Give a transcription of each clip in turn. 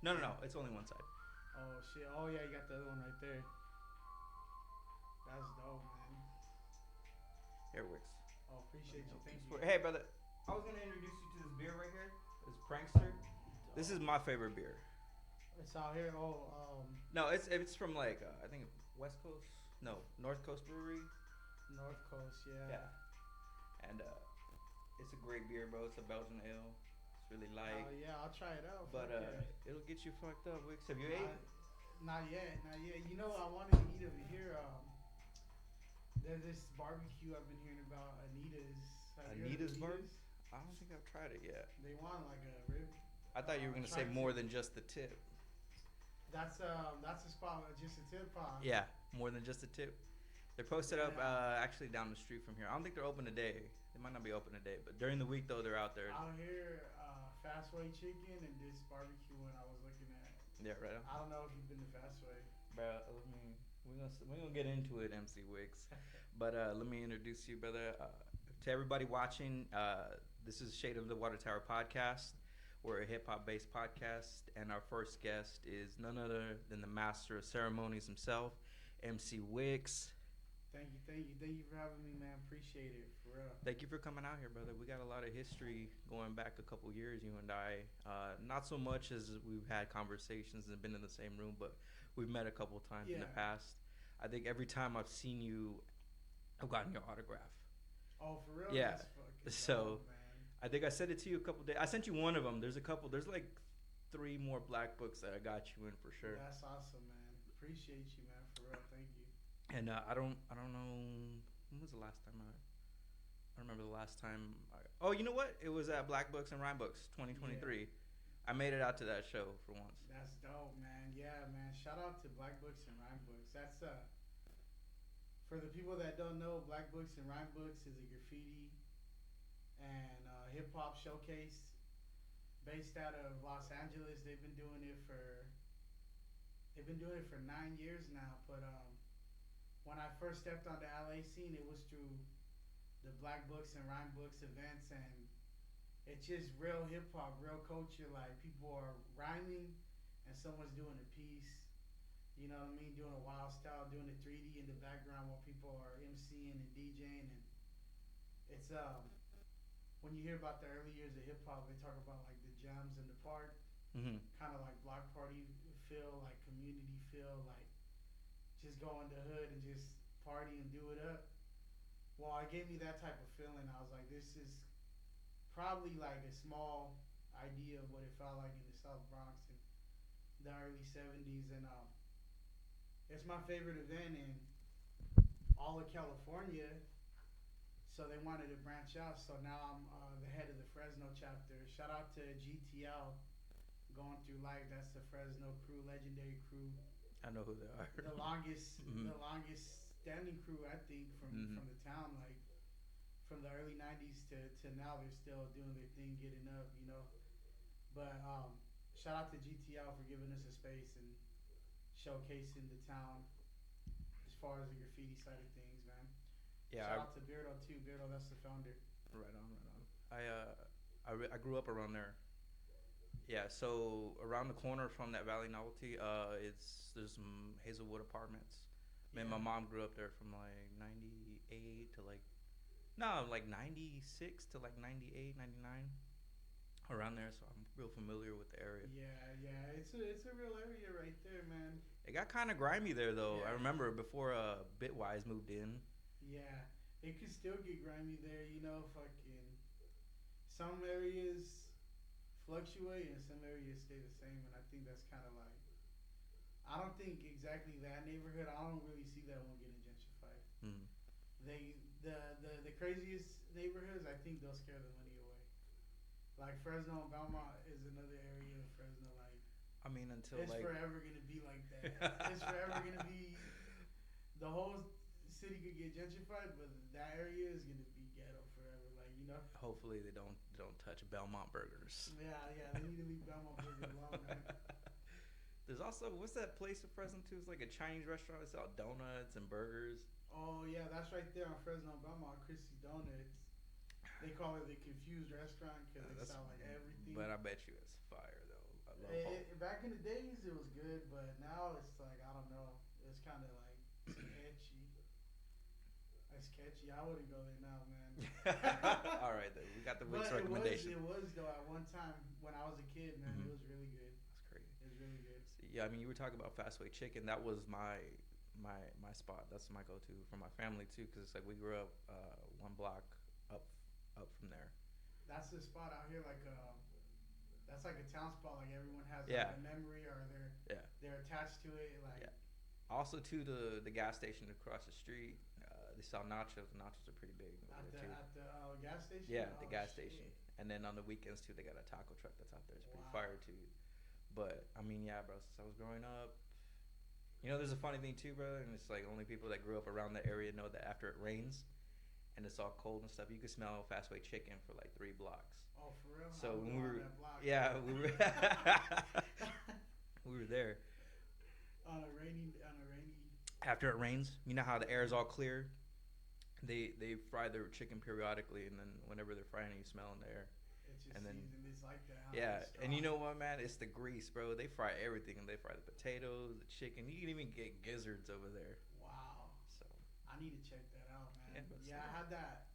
No. It's only one side. Oh shit. Oh yeah, you got the other one right there. That's dope, man. Here, Wicks. Oh, Let me appreciate you. help you Thank you. swear. Hey, brother. I was gonna introduce you to this beer right here. This Prankster. This is Dope. my favorite beer. It's out here. Oh, No, it's from like I think West Coast. No, North Coast Brewery. North Coast. Yeah. Yeah, and it's a great beer, bro. It's a Belgian ale. It's really light, Hell yeah, I'll try it out. but Fuck yeah. it'll get you fucked up. Wicks, have you ate? Not, not yet. Not yet. You know, I wanted to eat over here. There's this barbecue I've been hearing about. Anita's. Have you heard of Anita's Barb? Anita's? I don't think I've tried it yet. They want like a rib. I thought you were gonna say Try more to. than just the tip. That's a spot. Just a tip off. Yeah, more than just the tip. They're posted up Yeah. actually down the street from here. I don't think they're open today. They might not be open today, but during the week though they're out there. Out here, Fastway Chicken and this barbecue one I was looking at. Yeah, right. On. I don't know if you've been to Fastway. Bro, I mean, we're gonna get into it, MC Wicks, but let me introduce you, brother, to everybody watching. This is Shade of the Water Tower podcast. We're a hip hop based podcast, and our first guest is none other than the master of ceremonies himself, MC Wicks. Thank you for having me, man. Appreciate it, for real. Thank you for coming out here, brother. We got a lot of history going back a couple years, you and I. Not so much as we've had conversations and been in the same room, but we've met a couple times in the Yeah. past. I think every time I've seen you, I've gotten your autograph. Oh, for real? Yeah. That's fucking So dope, man. I think I sent it to you a couple days. I sent you one of them. There's a couple. There's like three more black books that I got you in for sure. That's awesome, man. Appreciate you, man. For real. Thank you. And I don't know when was the last time I remember the last time. Oh, you know what? It was at Black Books and Rhyme Books Yeah. 2023. I made it out to that show for once. That's dope, man. Yeah, man. Shout out to Black Books and Rhyme Books. That's for the people that don't know, Black Books and Rhyme Books is a graffiti and hip hop showcase based out of Los Angeles. They've been doing it for 9 years now. But when I first stepped on the LA scene, it was through the Black Books and Rhyme Books events, and it's just real hip hop, real culture. Like people are rhyming, and someone's doing a piece. You know what I mean? Doing a wild style, doing a 3D in the background while people are MCing and DJing, and it's when you hear about the early years of hip hop, they talk about like the jams in the park, Mm-hmm. kind of like block party feel, like community feel, like just go in the hood and just party and do it up. Well, it gave me that type of feeling. I was like, this is probably like a small idea of what it felt like in the South Bronx in the early '70s, and it's my favorite event in all of California. So they wanted to branch out. So now I'm the head of the Fresno chapter. Shout out to GTL, going through life. That's the Fresno crew, legendary crew, I know who they are. the longest Mm-hmm. the longest standing crew I think Mm-hmm. from the town. Like from the early '90s to now, they're still doing their thing, getting up, you know. But shout out to GTL for giving us a space and showcasing the town as far as the graffiti side of things, man. Shout Yeah, out to Beardo too. Beardo, that's the founder. right on, right on. I grew up around there. Yeah, so around the corner from that Valley Novelty, it's there's some Hazelwood apartments. Man, Yeah. my mom grew up there from like 98 to like no, like 96 to like 98, 99, around there, so I'm real familiar with the area. Yeah, yeah. It's a real area right there, man. It got kind of grimy there though. I Yeah. remember before Bitwise moved in. Yeah. It could still get grimy there, you know, fucking some areas fluctuate and some areas stay the same, and I think that's kind of like I don't think exactly that neighborhood. I don't really see that one getting gentrified. Mm. The craziest neighborhoods, I think they'll scare the money away. Like Fresno and Belmont is another area of Fresno. Like I mean, until it's like forever gonna be like that. It's forever gonna be the whole city could get gentrified, but that area is gonna be ghetto forever. Like you know. hopefully they don't touch Belmont burgers. Yeah, yeah. They need to leave Belmont Burger alone, man. There's also what's that place in Fresno too? It's like a Chinese restaurant. It's all donuts and burgers. Oh yeah, that's right there on Fresno and Belmont, Chrissy's Donuts. They call it the confused restaurant because they That's, sell like everything. but I bet you it's fire though. I love Back back in the days it was good, but now it's like I don't know. It's kind of like sketchy. It's sketchy. I wouldn't go there now, man. All right, then. We got the Wicks But recommendation. it was though at one time when I was a kid, man. It was really good. That's crazy. It was really good. See, yeah, I mean, you were talking about fast way chicken. That was my spot. That's my go-to for my family too, because it's like we grew up one block up up from there. That's the spot out here, like that's like a town spot. Like everyone has like Yeah, a memory, or yeah, they're attached to it. Like yeah. Also, to the gas station across the street, they sell nachos. Nachos are pretty big over there too. at the gas station. Yeah, the Oh gas shit! station. And then on the weekends too, they got a taco truck that's out there. It's pretty Wow. fire too. But I mean, yeah, bro. Since I was growing up, there's a funny thing too, bro. And it's like only people that grew up around the area know that after it rains and it's all cold and stuff, you can smell fast way chicken for like 3 blocks. Oh, for real? I So would when go we on were, that block. yeah, we were, we were there. On a rainy. After it rains, you know how the air is all clear. They fry their chicken periodically, and then whenever they're frying it, you smell in the air. It's just And then seasoned. It's like that. Huh? yeah, It's and you strong. know what, man? It's the grease, bro. They fry everything, and they fry the potatoes, the chicken. You can even get gizzards over there. Wow. So I need to check that out, yeah, man. but Yeah, I had that.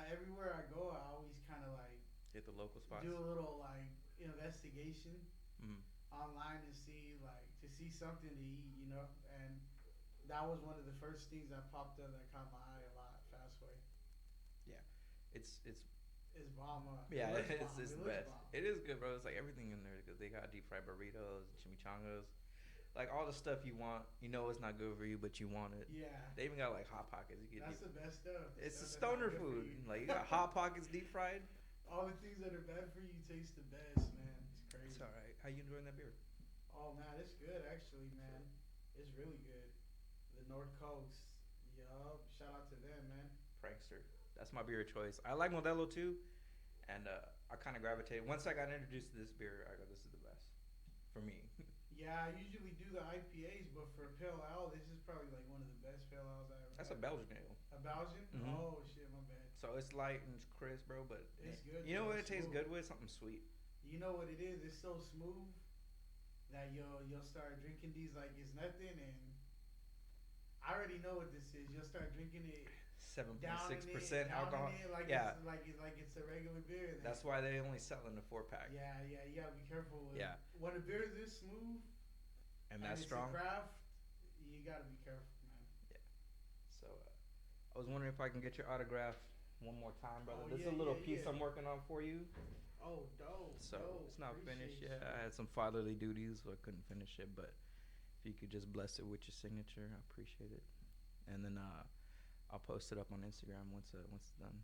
Everywhere I go, I always kind of like hit the local spots. do a little like investigation Mm. online and see something to eat, and that was one of the first things that popped up that caught my eye a lot. Fastway. Yeah, it's It's bomb. yeah, It looks it's bomb. it's It the looks best. bomb. It is good, bro. It's like everything in there because they got deep fried burritos, chimichangas, like all the stuff you want. You know it's not good for you, but you want it. Yeah, They even got like hot pockets. You get that's deep. the best stuff. The It's a stuff that's not stoner good for food. you. Like you got hot pockets deep fried. All the things that are bad for you taste the best, man. It's crazy. It's all right. How you enjoying that beer? Oh man, it's good actually, man. It's really good. The North Coast. Yup. Shout out to them, man. Prankster. That's my beer of choice. I like Modelo too, and I kind of gravitated. Once I got introduced to this beer, I go, this is the best for me. Yeah, I usually do the IPAs, but for Pale Ale, this is probably like one of the best Pale Ales I ever That's had. a Belgian ale. A Belgian? Mhm. Oh shit, my bad. So it's light and it's crisp, bro. But It's good. you know though. what it It's tastes smooth. good with? Something sweet. You know what it is? It's so smooth that you'll start drinking these like it's nothing, and I already know what this is. You'll start drinking it, downing 7.6% alcohol. it like Yeah. it's a regular beer. And That's why they only sell in a 4-pack. yeah, you gotta be careful with. Yeah. When a beer is this smooth And that's it's strong. a craft, you gotta be careful, man. So I was wondering if I can get your autograph one more time, brother. Oh, This yeah, is a little yeah, piece yeah. I'm working on for you. Oh, dope. So dope. it's not finished Appreciate yet. I had some fatherly duties, so I couldn't finish it. But if you could just bless it with your signature, I appreciate it. And then I'll post it up on Instagram once it's done.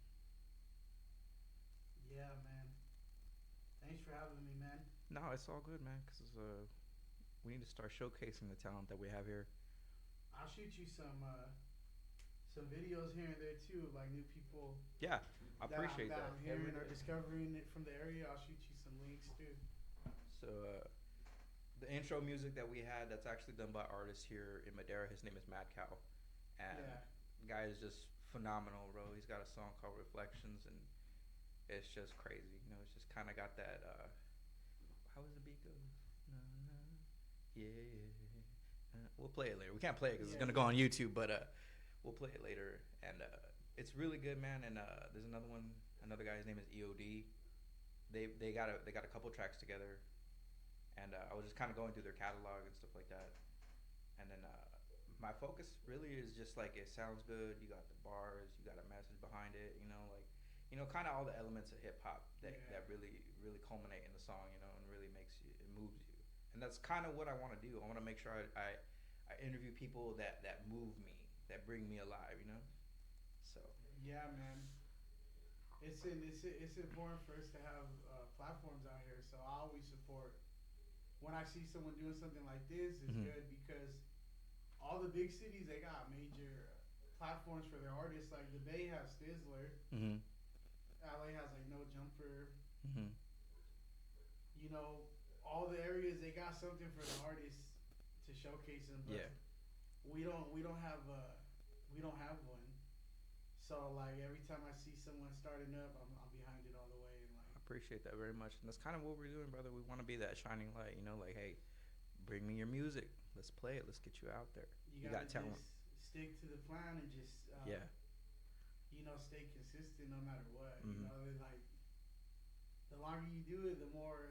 Yeah, man. Thanks for having me, man. No, it's all good, man. Cause we need to start showcasing the talent that we have here. I'll shoot you some videos here and there too, of like new people Yeah, I appreciate that. I'm hearing Every or day. discovering it from the area. I'll shoot you some links too. So the intro music that we had, that's actually done by artists here in Madera. His name is Mad Cow, and Yeah. the guy is just phenomenal, bro. He's got a song called Reflections, and it's just crazy. It's just kind of got that. How does the beat go? Na, na, yeah. We'll play it later. We can't play it because it's Yeah, gonna go on YouTube, but we'll play it later. And it's really good, man. And there's another one. Another guy. His name is EOD. They got a couple tracks together, and I was just kind of going through their catalog and stuff like that. And then my focus really is just like it sounds good. You got the bars. You got a message behind it. Kind of all the elements of hip hop that really culminate in the song. And really makes you, it moves you. And that's kind of what I want to do. I want to make sure I interview people that move me, that bring me alive. So Yeah, man. It's important for us to have platforms out here. So I always support when I see someone doing something like this. It's Mhm. good because all the big cities they got major platforms for their artists. Like the Bay has Stizzler, Mhm. LA has like No Jumper. Mhm. All the areas they got something for the artists to showcase them. But Yeah. we don't have one. So like every time I see someone starting up, I'm behind it all the way, and like appreciate that very much, and that's kind of what we're doing, brother. We want to be that shining light, you know, like, hey, bring me your music, let's play it, let's get you out there. You You gotta got talent. just stick to the plan and just Yeah. stay consistent no matter what. Mm-hmm. Like the longer you do it, the more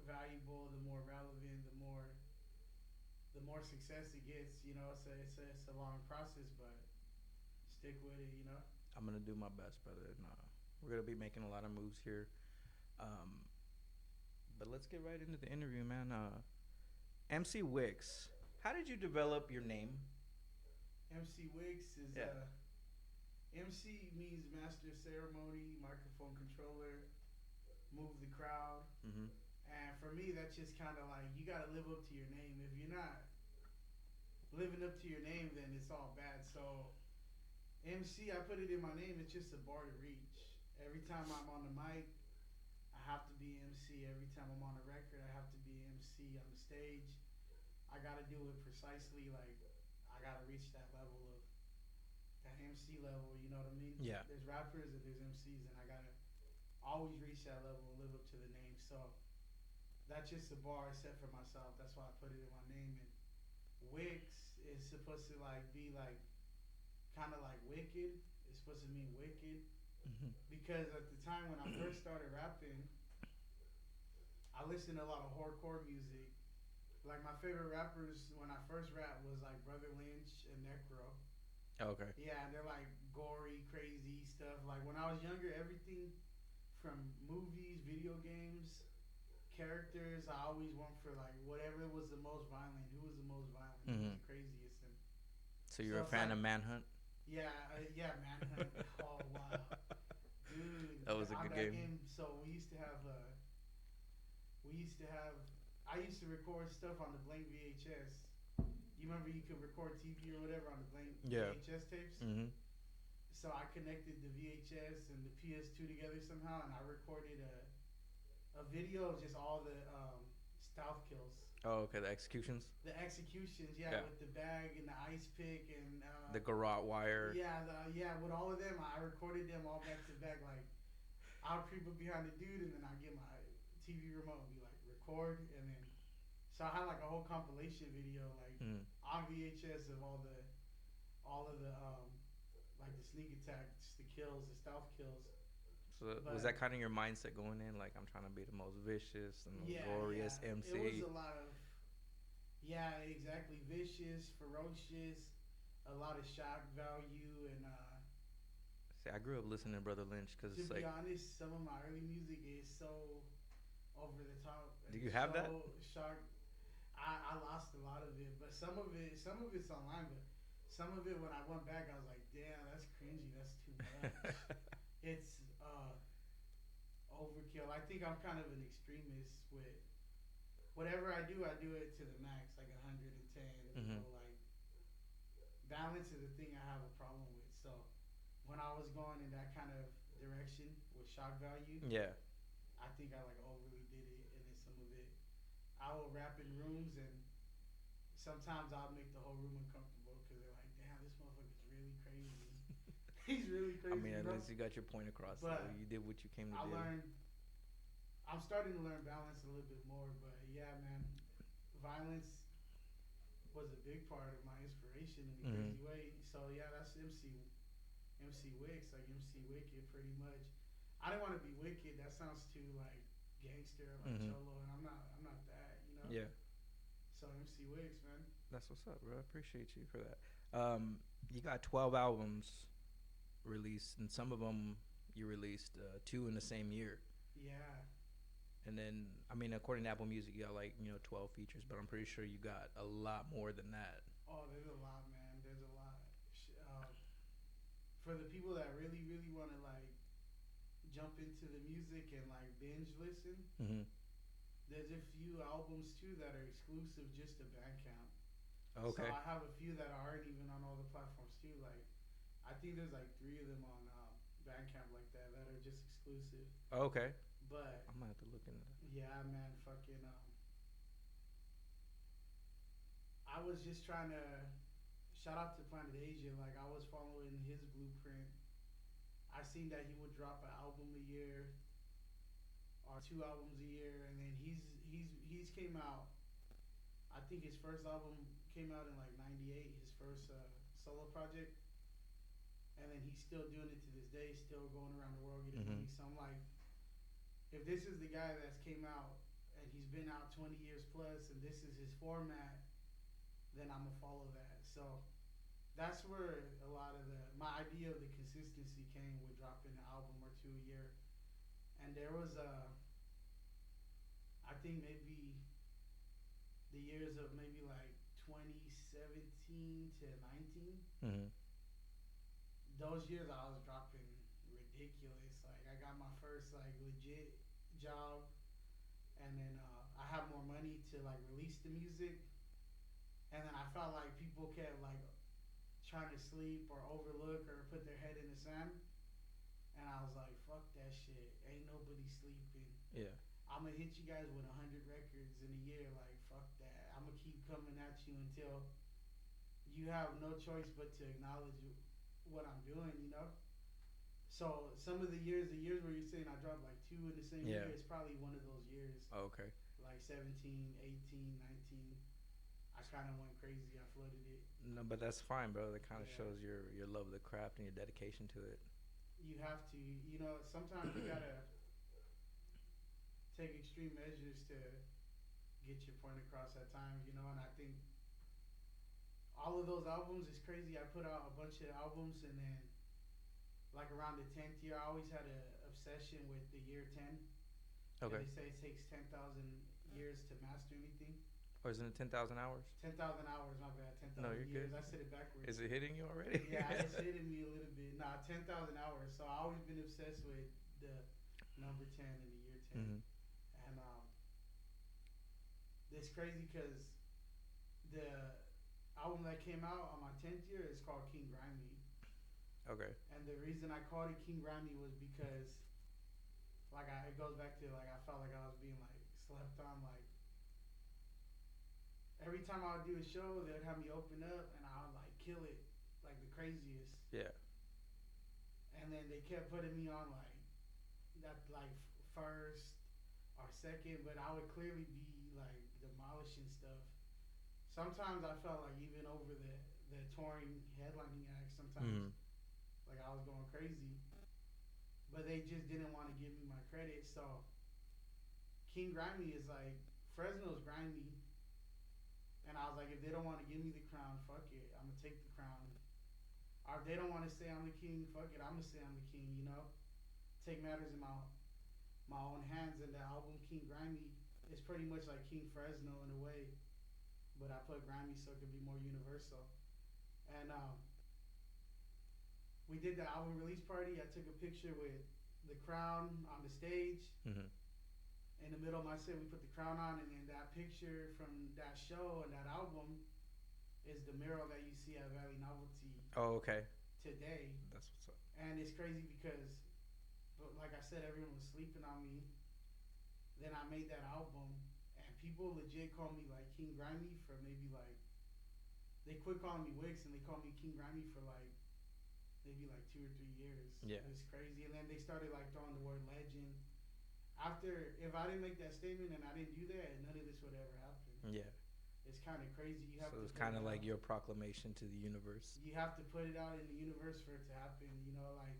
valuable, the more relevant, the more success it gets. It's a long process, but stick with it. I'm gonna do my best, brother. And, we're gonna be making a lot of moves here. Um, but let's get right into the interview, man. MC Wicks, how did you develop your name? MC Wicks is Yeah. MC means master ceremony, microphone controller, move the crowd. Mm-hmm. And for me, that's just kind of like you got to live up to your name. If you're not living up to your name, then it's all bad. So MC, I put it in my name. It's just a bar to reach. Every time I'm on the mic, I have to be MC. Every time I'm on a record, I have to be MC on the stage. I got to do it precisely. Like I got to reach that level of that MC level. You know what I mean? Yeah. There's rappers and there's MCs, and I gotta always reach that level and live up to the name. So that's just a bar I set for myself. That's why I put it in my name. And Wicks is supposed to like be like kind of like wicked. It's supposed to mean wicked Mm-hmm. because at the time when I first started rapping, I listened to a lot of horrorcore music. Like my favorite rappers when I first rapped was like Brother Lynch and Necro. Okay. Yeah, and they're like gory, crazy stuff. Like when I was younger, everything from movies, video games, characters, I always went for like whatever was the most violent. Who was the most violent? Who was Mm-hmm. the craziest? And So you're so a it's fan like, of Manhunt? yeah, Manhunt. Oh wow, dude, That was a good that game. So I used to record stuff on the blank VHS. You remember you could record TV or whatever on the blank Yeah. VHS tapes? Mm-hmm. So I connected the VHS and the PS2 together somehow, and I recorded a video of just all the stealth kills. Oh, okay. The executions, The executions, Yeah. with the bag and the ice pick and the garrote wire. with all of them, I recorded them all back to back. Like I'll creep up behind the dude, and then I get my TV remote and be like record, and then so I had like a whole compilation video like Mm. on VHS of all of the like the sneak attacks, the kills, the stealth kills. So was that kind of your mindset going in? Like, I'm trying to be the most vicious and most glorious MC. It was a lot of exactly, vicious, ferocious, a lot of shock value, and See, I grew up listening to Brother Lynch because to it's be like, honest, some of my early music is so over the top. Do you have that? Shock. I lost a lot of it, but some of it's online. But some of it, when I went back, I was like, damn, that's cringy. That's too much. It's overkill. I think I'm kind of an extremist with whatever I do it to the max, like 110. Mhm. Like balance is the thing I have a problem with. So when I was going in that kind of direction with shock value, yeah. I think I like overly did it, and then some of it, I will rap in rooms, and sometimes I'll make the whole room uncomfortable because they're like, damn, this motherfucker's really crazy. He's really crazy. I mean, at bro. least you got your point across. But You did what you came to I do. learned. I'm starting to learn balance a little bit more, but yeah, man, violence was a big part of my inspiration in a Mhm. crazy way. So yeah, that's MC Wicks, like MC Wicked, pretty much. I didn't want to be wicked. That sounds too like gangster, like Mhm. cholo, and I'm not that. Yeah. So MC Wicks, man. That's what's up, bro. I appreciate you for that. You got 12 albums released, and some of them you released 2 in the same year. Yeah. And then, I mean, according to Apple Music, you got 12 features, but I'm pretty sure you got a lot more than that. Oh, there's a lot, man. There's a lot. For the people that really, really want to like jump into the music and like binge listen, Mm-hmm. there's a few albums too that are exclusive just to Bandcamp. Okay. So I have a few that aren't even on all the platforms too. Like, I think there's like 3 of them on Bandcamp like that are just exclusive. Okay. But I'm gonna have to look into that. yeah, man, fucking. I was just trying to shout out to Planet Asia. Like I was following his blueprint. I seen that he would drop an album a year, our 2 albums a year, and then he's came out. I think his first album came out in like '98, his first solo project, and then he's still doing it to this day, still going around the world getting money. So I'm like, if this is the guy that's came out and he's been out 20 years plus, and this is his format, then I'm gonna follow that. So that's where a lot of my idea of the consistency came with dropping an album or two a year. And there was I think maybe the years of maybe like 2017 to 19. Mm-hmm. Those years I was dropping ridiculous. Like I got my first like legit job, and then I had more money to like release the music, and then I felt like people kept like trying to sleep or overlook or put their head in the sand, and I was like, fuck that shit. Ain't nobody sleeping. Yeah. I'm gonna hit you guys with 100 records in a year. Like fuck that. I'm gonna keep coming at you until you have no choice but to acknowledge what I'm doing. You know. So some of the years where you're saying I dropped like 2 in the same year, it's probably one of those years. Oh, okay. Like 17, 18, 19. I kind of went crazy. I flooded it. No, but that's fine, bro. That kind of shows your love of the craft and your dedication to it. You have to. You know, sometimes you gotta take extreme measures to get your point across at times. You know, and I think all of those albums is crazy. I put out a bunch of albums, and then like around the 10th year, I always had an obsession with the year 10. Okay. And they say it takes 10,000 years to master anything. Or isn't it 10,000 hours? 10,000 hours, my bad. 10,000 no, you're years. good. I said it backwards. Is it hitting you already? Yeah, it's hitting me a little bit. Nah, 10,000 hours. So I always been obsessed with the number 10 and the year 10. Mm-hmm. And it's crazy because the album that came out on my 10th year is called King Grimy. Okay. And the reason I called it King Grimy was because, like, it goes back to, like, I felt like I was being, like, slept on. Like, every time I would do a show, they would have me open up, and I would, like, kill it, like, the craziest. Yeah. And then they kept putting me on, like, that, like, first or second, but I would clearly be, like, demolishing stuff. Sometimes I felt like even over the touring headlining acts, sometimes, like, I was going crazy. But they just didn't want to give me my credit, so King Grimy is like, Fresno's grimy. And I was like, if they don't want to give me the crown, fuck it. I'm going to take the crown. Or if they don't want to say I'm the king, fuck it. I'm going to say I'm the king, you know? Take matters in my own hands. And the album King Grimy is pretty much like King Fresno in a way. But I put grimy so it could be more universal. And we did the album release party. I took a picture with the crown on the stage. Mm-hmm. In the middle of my set, we put the crown on, and then that picture from that show and that album is the mural that you see at Valley Novelty. Oh, okay. Today. That's what's up. And it's crazy because, but like I said, everyone was sleeping on me. Then I made that album, and people legit call me like King Grimy for maybe like, they quit calling me Wicks and they call me King Grimy for like maybe like 2 or 3 years. Yeah. It was crazy. And then they started like throwing the word legend. After, if I didn't make that statement and I didn't do that, none of this would ever happen. Yeah. It's kind of crazy. You have so to. It's kind of like your proclamation to the universe. You have to put it out in the universe for it to happen. You know, like,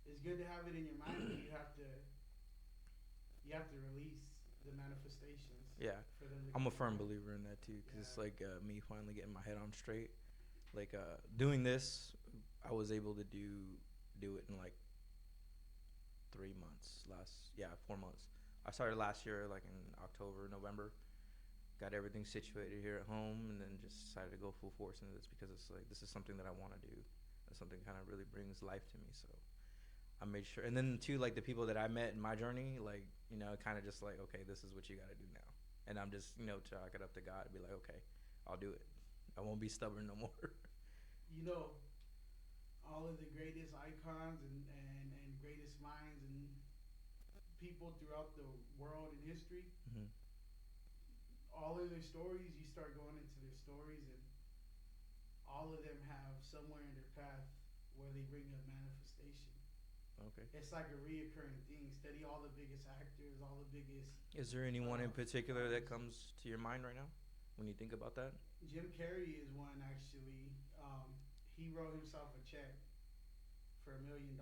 it's good to have it in your mind, but you have to release the manifestations. Yeah. For them to I'm a firm believer in that too, because it's like me finally getting my head on straight. Like doing this, I was able to do it in like 3 months. 4 months. I started last year, like in October, November. Got everything situated here at home, and then just decided to go full force into this because it's like this is something that I want to do. It's something kind of really brings life to me. So I made sure, and then too, like the people that I met in my journey, like kind of just like, okay, this is what you got to do now, and I'm just chalk it up to God and be like, okay, I'll do it. I won't be stubborn no more. All of the greatest icons and greatest minds and people throughout the world and history. Mm-hmm. All of their stories, you start going into their stories, and all of them have somewhere in their path where they bring up manifestation. Okay. It's like a reoccurring thing. Study all the biggest actors, all the biggest Is there anyone in particular that artists. comes to your mind right now when you think about that? Jim Carrey is one actually. He wrote himself a check for $1 million,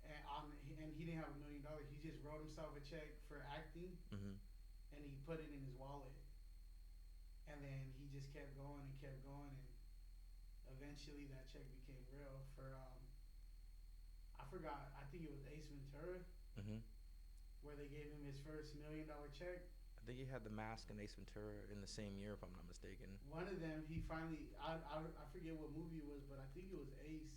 and he didn't have $1 million. He just wrote himself a check for acting, Mm-hmm. and he put it in his wallet, and then he just kept going, and eventually that check became real. For I forgot. I think it was Ace Ventura, Mm-hmm. where they gave him his first $1 million check. I think he had the Mask and Ace Ventura in the same year, if I'm not mistaken. One of them, he finally, I forget what movie it was, but I think it was Ace.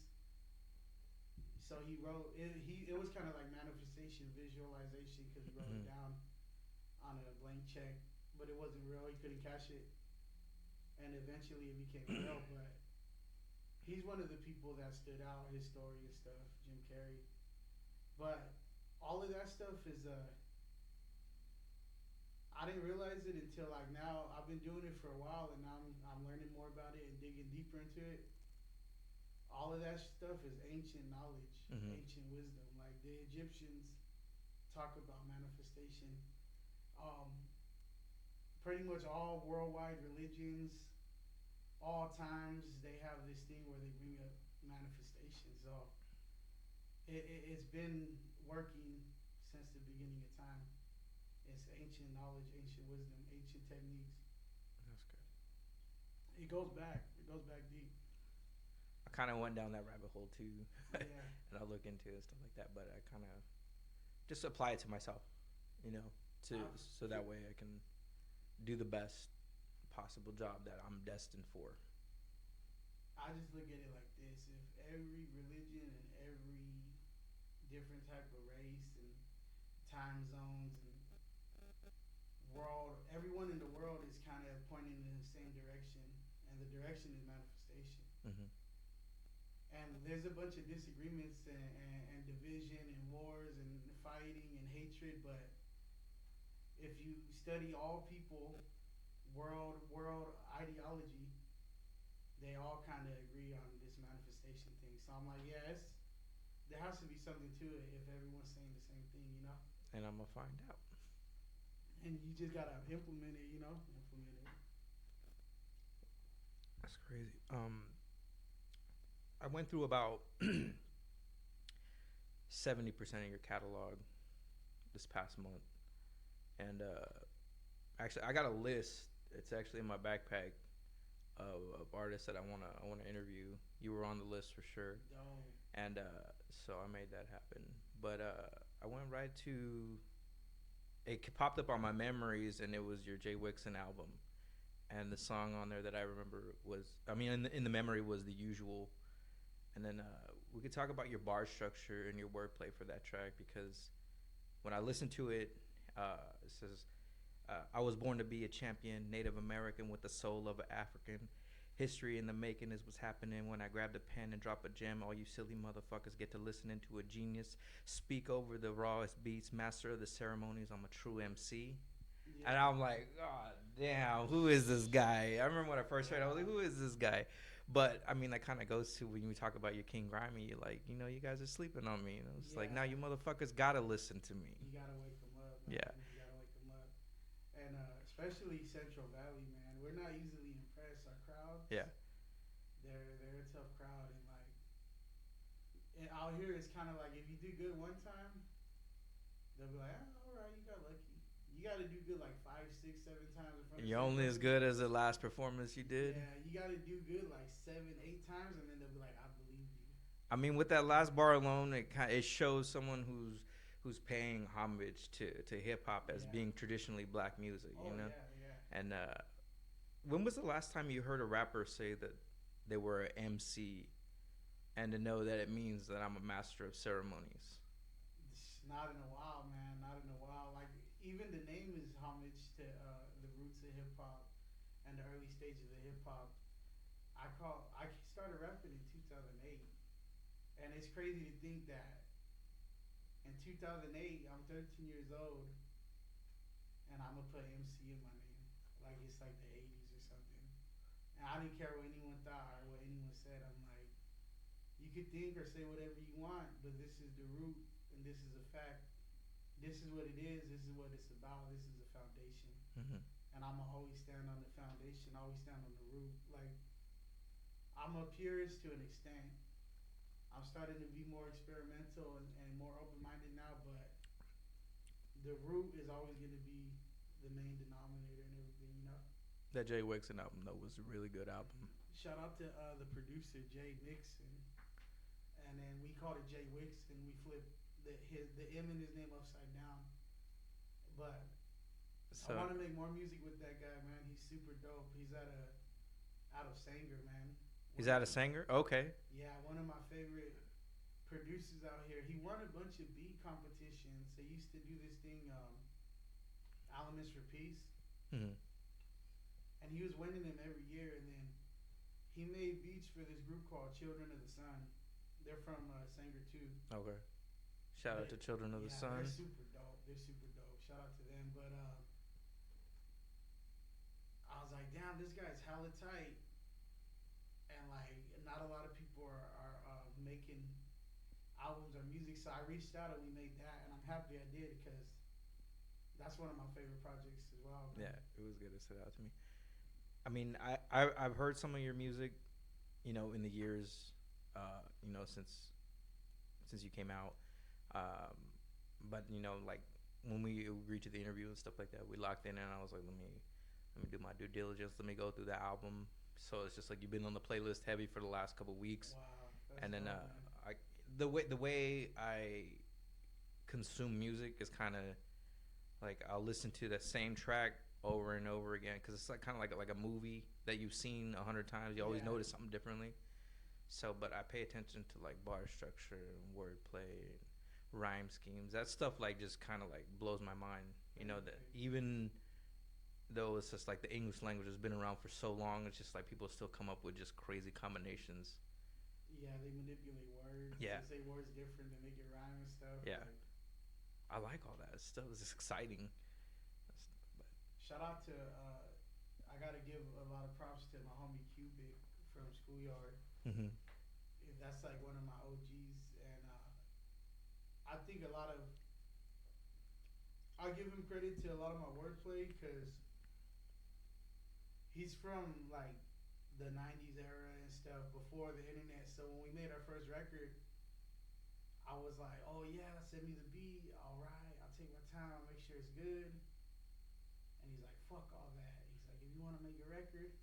So he wrote it. It was kind of like manifestation, visualization, because he wrote it Mm-hmm. down on a blank check, but it wasn't real. He couldn't cash it, and eventually it became real. But he's one of the people that stood out. His story and stuff, Jim Carrey. But all of that stuff is I didn't realize it until like now. I've been doing it for a while, and now I'm learning more about it and digging deeper into it. All of that stuff is ancient knowledge, Mm-hmm. ancient wisdom. Like the Egyptians talk about manifestation. Um, Pretty much all worldwide religions, all times, they have this thing where they bring up manifestation. So it's been working since the beginning of time. It's ancient knowledge, ancient wisdom, ancient techniques. That's good. It goes back. It goes back deep. I kind of went down that rabbit hole too, Yeah. and I'll look into it, stuff like that. But I kind of just apply it to myself, you know, to I've, so that way I can do the best possible job that I'm destined for. I just look at it like this: if every religion and every different type of race and time zones and world, everyone in the world is kind of pointing in the same direction, and the direction is manifestation. Mm-hmm. And there's a bunch of disagreements and division and wars and fighting and hatred, but if you study all people, world ideology, they all kind of agree on this manifestation thing. So I'm like, yes, there has to be something to it if everyone's saying the same thing, you know. And I'm gonna find out. And you just gotta implement it, you know, implement it. That's crazy. I went through about 70% of your catalog this past month, and actually, I got a list. It's actually in my backpack of artists that I wanna interview. You were on the list for sure, Yo, and so I made that happen. But I went right to it popped up on my memories, and it was your Jay Wixon album, and the song on there that I remember was in the memory was The Usual, and then we could talk about your bar structure and your wordplay for that track because when I listened to it, it says I was born to be a champion, Native American with the soul of an African. History in the making is what's happening when I grab the pen and drop a gem. All you silly motherfuckers get to listen into a genius. Speak over the rawest beats, master of the ceremonies. I'm a true MC. And yeah, I'm like, God damn, who is this guy? I remember when I first heard it, I was like, who is this guy? But I mean, that kind of goes to when you talk about your King Grimy, you're like, you guys are sleeping on me. It's like, now yeah. you motherfuckers gotta listen to me. You gotta wake them up, man. Yeah. You gotta wake them up, and especially Central Valley, man. We're not easily impressed. Our crowd, Yeah. they're a tough crowd, and like and out here, it's kind of like if you do good one time, they'll be like, all right, you got lucky. You got to do good like 5, 6, 7 times in front of You're the same only as person. good as the last performance you did. Yeah, you got to do good like 7, 8 times, and then they'll be like, I believe you. I mean, with that last bar alone, it shows someone who's paying homage to hip hop as Yeah. being traditionally black music, Oh yeah, yeah. And when was the last time you heard a rapper say that they were an MC, and to know that it means that I'm a master of ceremonies? Not in a while, man. Not in a while. Like even the name is homage to the roots of hip hop and the early stages of hip hop. I started rapping in 2008, and it's crazy to think that in 2008 I'm 13 years old, and I'm gonna put MC in my name, like it's like the 80s or something. And I didn't care what anyone thought or what anyone said. I'm like, you you could think or say whatever you want, but this is the root and this is a fact. This is what it is. This is what it's about. This is a foundation, Mm-hmm. and I'ma always stand on the foundation. Always stand on the root. Like I'm a purist to an extent. I'm starting to be more experimental and more open minded now, but the root is always going to be the main denominator and everything, you know. That Jay Wixon album though was a really good album. Shout out to the producer Jay Nixon, and then we called it Jay Wicks, and we flipped the M in his name upside down. But I So want to make more music with that guy, man. He's super dope. He's out of Sanger, man. is One that of, a singer? Okay. yeah, one of my favorite producers out here. He won a bunch of beat competitions. They used to do this thing, Elements for Peace, Mm-hmm. and he was winning them every year. And then he made beats for this group called Children of the Sun. They're from Sanger too. Okay. Shout out to Children of the Yeah, Sun. they're super dope. They're super dope. Shout out to them. But I was like, damn, this guy's hella tight, and like not a lot of people are making albums or music. So I reached out and we made that, and I'm happy I did because that's one of my favorite projects as well. Man. Yeah, it was good to sit out to me. I mean, I've heard some of your music, in the years, since you came out. Um, but like when we agreed to the interview and stuff like that, we locked in, and I was like, let me do my due diligence. Let me go through the album. So it's just like you've been on the playlist heavy for the last couple weeks, Wow, that's and then dope, I the way I consume music is kind of like I'll listen to the same track over and over again because it's like kind of like a movie that you've seen 100 times. You always Yeah. notice something differently. So, but I pay attention to like bar structure and wordplay and rhyme schemes. That stuff like just kind of like blows my mind. That even though it's just like the English language has been around for so long, it's just like people still come up with just crazy combinations. Yeah, they manipulate words. Yeah. They say words different to make it rhyme and stuff. Yeah. Like, I like all that stuff. It's exciting. But shout out to I gotta give a lot of props to my homie Cubic from Schoolyard. mm-hmm. That's like one of my OGs, and I think I give him credit to a lot of my wordplay because he's from like the '90s era and stuff before the internet. So when we made our first record, I was like, "Oh yeah, send me the beat. All right, I'll take my time, make sure it's good." And he's like, "Fuck all that." He's like, "If you want to make a record,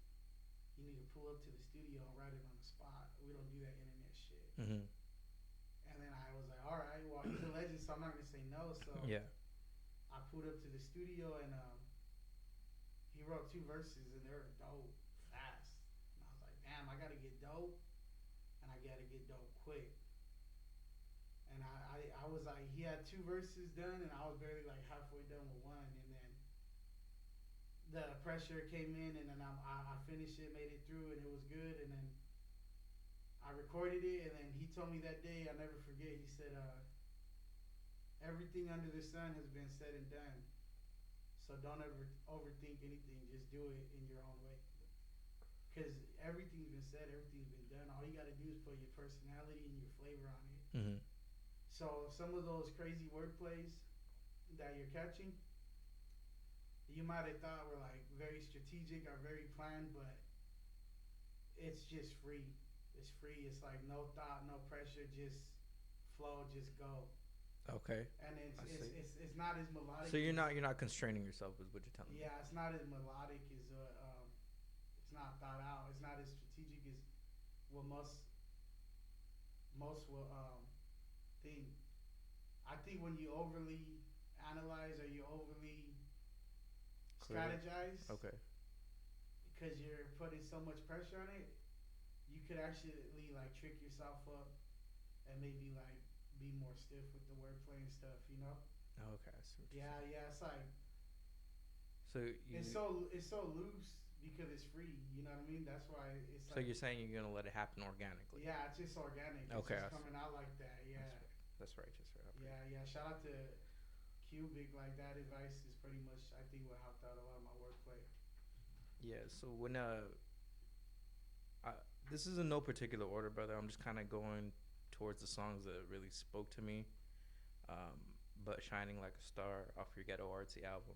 you need to pull up to the studio and write it on the spot. We don't do that internet shit." Mm-hmm. And then I was like, "All right, well he's a legend, so I'm not gonna say no." So Yeah. I pulled up to the studio and he wrote 2 verses and they were dope fast. And I was like, "Damn, I gotta get dope, and I gotta get dope quick." And I was like, he had 2 verses done, and I was barely like halfway done with one, and then the pressure came in, and then I finished it, made it through, and it was good, and then I recorded it, and then he told me that day, I'll never forget. He said, "Everything under the sun has been said and done, so don't ever overthink anything. Just do it in your own way, because everything's been said, everything's been done. All you got to do is put your personality and your flavor on it." Mm-hmm. So some of those crazy wordplays that you're catching, you might have thought were like very strategic or very planned, but it's just free. It's free. It's like no thought, no pressure, just flow, just go. Okay. And I see. it's not as melodic. So you're not constraining yourself, is what you're telling me. Yeah, it's not as melodic as it's not thought out. It's not as strategic as what most will think. I think when you overly analyze or you overly Clearly. strategize, Okay. because you're putting so much pressure on it, you could actually like trick yourself up and maybe like be more stiff with the wordplay and stuff. You know? Okay. I see what you're Yeah, saying. yeah. It's like So you. it's so loose because it's free. You know what I mean? That's why it's So like, you're saying you're gonna let it happen organically. yeah, it's just organic. It's Okay, I just see. coming out like that. Yeah. That's right. Okay. Yeah, yeah. Shout out to Cubic. Like that advice is pretty much, I think, what helped out a lot of my wordplay. Yeah. So when This is in no particular order, brother. I'm just kind of going towards the songs that really spoke to me. Um, but Shining Like a Star off your Ghetto Artsy album,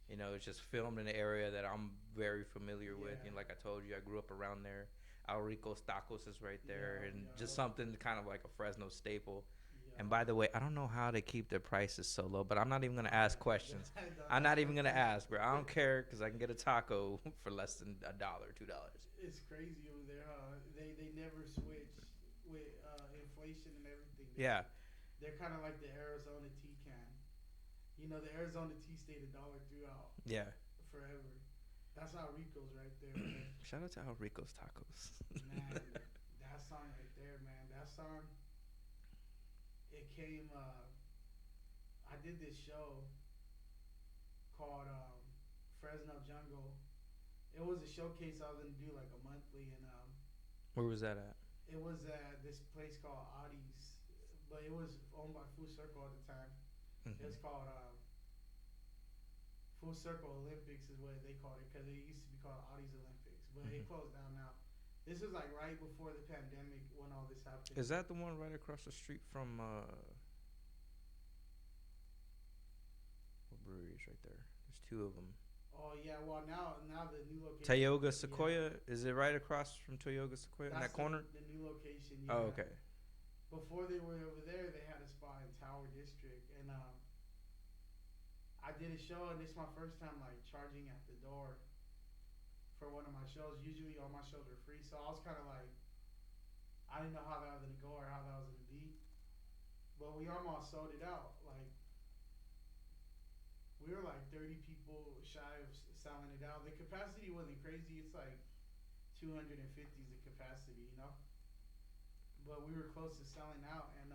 you know, it's just filmed in an area that I'm very familiar with. Yeah. You know, like I told you, I grew up around there. Al Rico's Tacos is right there, Yo, and just yo, something kind of like a Fresno staple. And yo. by the way, I don't know how they keep their prices so low, but I'm not even gonna ask questions. I'm That's not even gonna crazy. ask, bro. I don't care because I can get a taco for less than $1, $2. It's crazy over there, huh? They never switch with inflation and everything. Yeah, They're kind of like the Arizona tea can. You know, the Arizona tea stayed $1 throughout yeah. forever. That's how Rico's right there, man. Shout out to Al Rico's Tacos. Man, that song right there, man. That song, it came. I did this show called Fresno Jungle. It was a showcase I was gonna do like a monthly, and Where was that at? it was at this place called Audie's, but it was owned by Full Circle at the time. It was Mm-hmm. called Full Circle Olympics is what they called it because it used to be called Audie's Olympics, but it Mm-hmm. closed down now. This was like right before the pandemic when all this happened. Is that the one right across the street from what brewery is right there? There's two of them. Oh yeah, well now the new location. Tioga Yeah, Sequoia. Is it right across from Tioga Sequoia in that's that corner? the new location. Oh, Yeah. okay. Before they were over there, they had a spot in Tower District, and I did a show, and this is my first time like charging at the door for one of my shows. Usually all my shows are free, so I was kind of like I didn't know how that was gonna go or how that was gonna be, but we almost sold it out. Like we were like 30 people shy of selling it out. The capacity wasn't crazy. It's like 250 is the capacity, you know. But we were close to selling out, and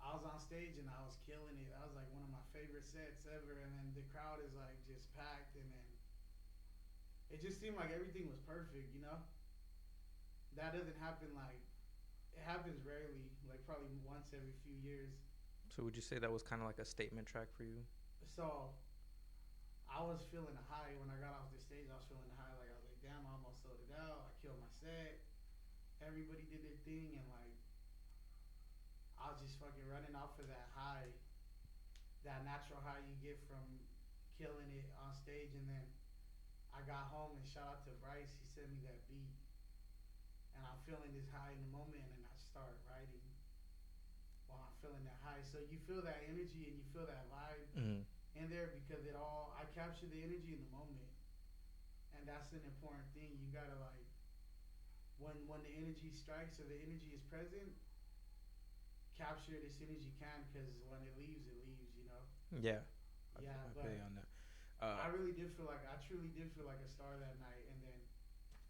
I was on stage and I was killing it. That was like one of my favorite sets ever. And then the crowd is like just packed, and then it just seemed like everything was perfect, you know. That doesn't happen like it happens rarely, like probably once every few years. So would you say that was kind of like a statement track for you? So I was feeling a high when I got off the stage. I was feeling a high, like I was like, damn, I almost sold it out. I killed my set. Everybody did their thing, and like I was just fucking running off of that high, that natural high you get from killing it on stage. And then I got home, and shout out to Bryce. He sent me that beat, and I'm feeling this high in the moment, and I start writing while I'm feeling that high. So you feel that energy and you feel that vibe Mm-hmm. in there because it all I capture the energy in the moment, and that's an important thing. You gotta like when the energy strikes or the energy is present, capture it as soon as you can because when it leaves, it leaves. You know. Yeah, Yeah, I feel you but on that. I really did feel like I truly did feel like a star that night, and then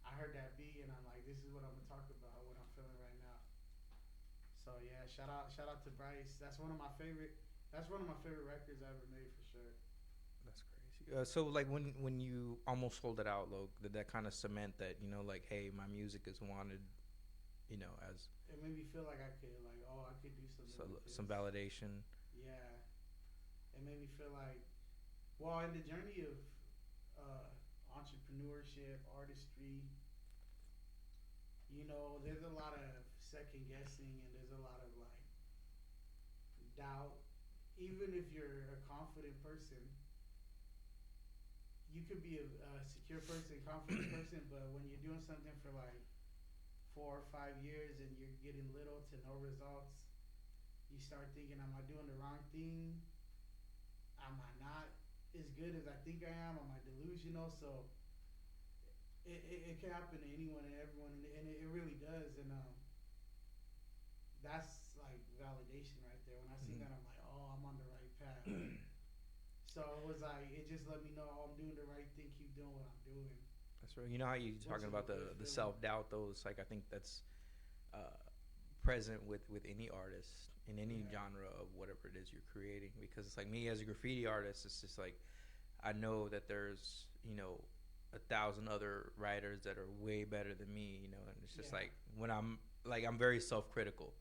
I heard that beat, and I'm like, this is what I'm gonna talk about, what I'm feeling right now. So yeah, shout out to Bryce. That's one of my favorite. That's one of my favorite records I ever made for sure. That's crazy. So like when you almost sold it out, Loc, did that kind of cement that, you know, like, hey, my music is wanted, you know, as It made me feel like I could, like, oh, I could do something so, with some this. validation? Yeah, it made me feel like, well, in the journey of entrepreneurship, artistry, you know, there's a lot of second guessing and there's a lot of like doubt. Even if you're a confident person, you could be a secure person, confident person, but when you're doing something for like 4 or 5 years and you're getting little to no results, you start thinking, am I doing the wrong thing? Am I not as good as I think I am? Am I delusional? So it can happen to anyone and everyone, and it really does. And that's like validation right there. When I see Mm-hmm. that, I'm like, oh, I'm on the right path. So it was like it just let me know, oh, I'm doing the right thing. Keep doing what I'm doing. That's right. You know how you Which talking is a about good the feeling. self doubt, though. It's like I think that's uh, present with any artist in any Yeah, genre of whatever it is you're creating. Because it's like me as a graffiti artist, it's just like I know that there's, you know, 1,000 other writers that are way better than me. You know, and it's just yeah, like when I'm very self critical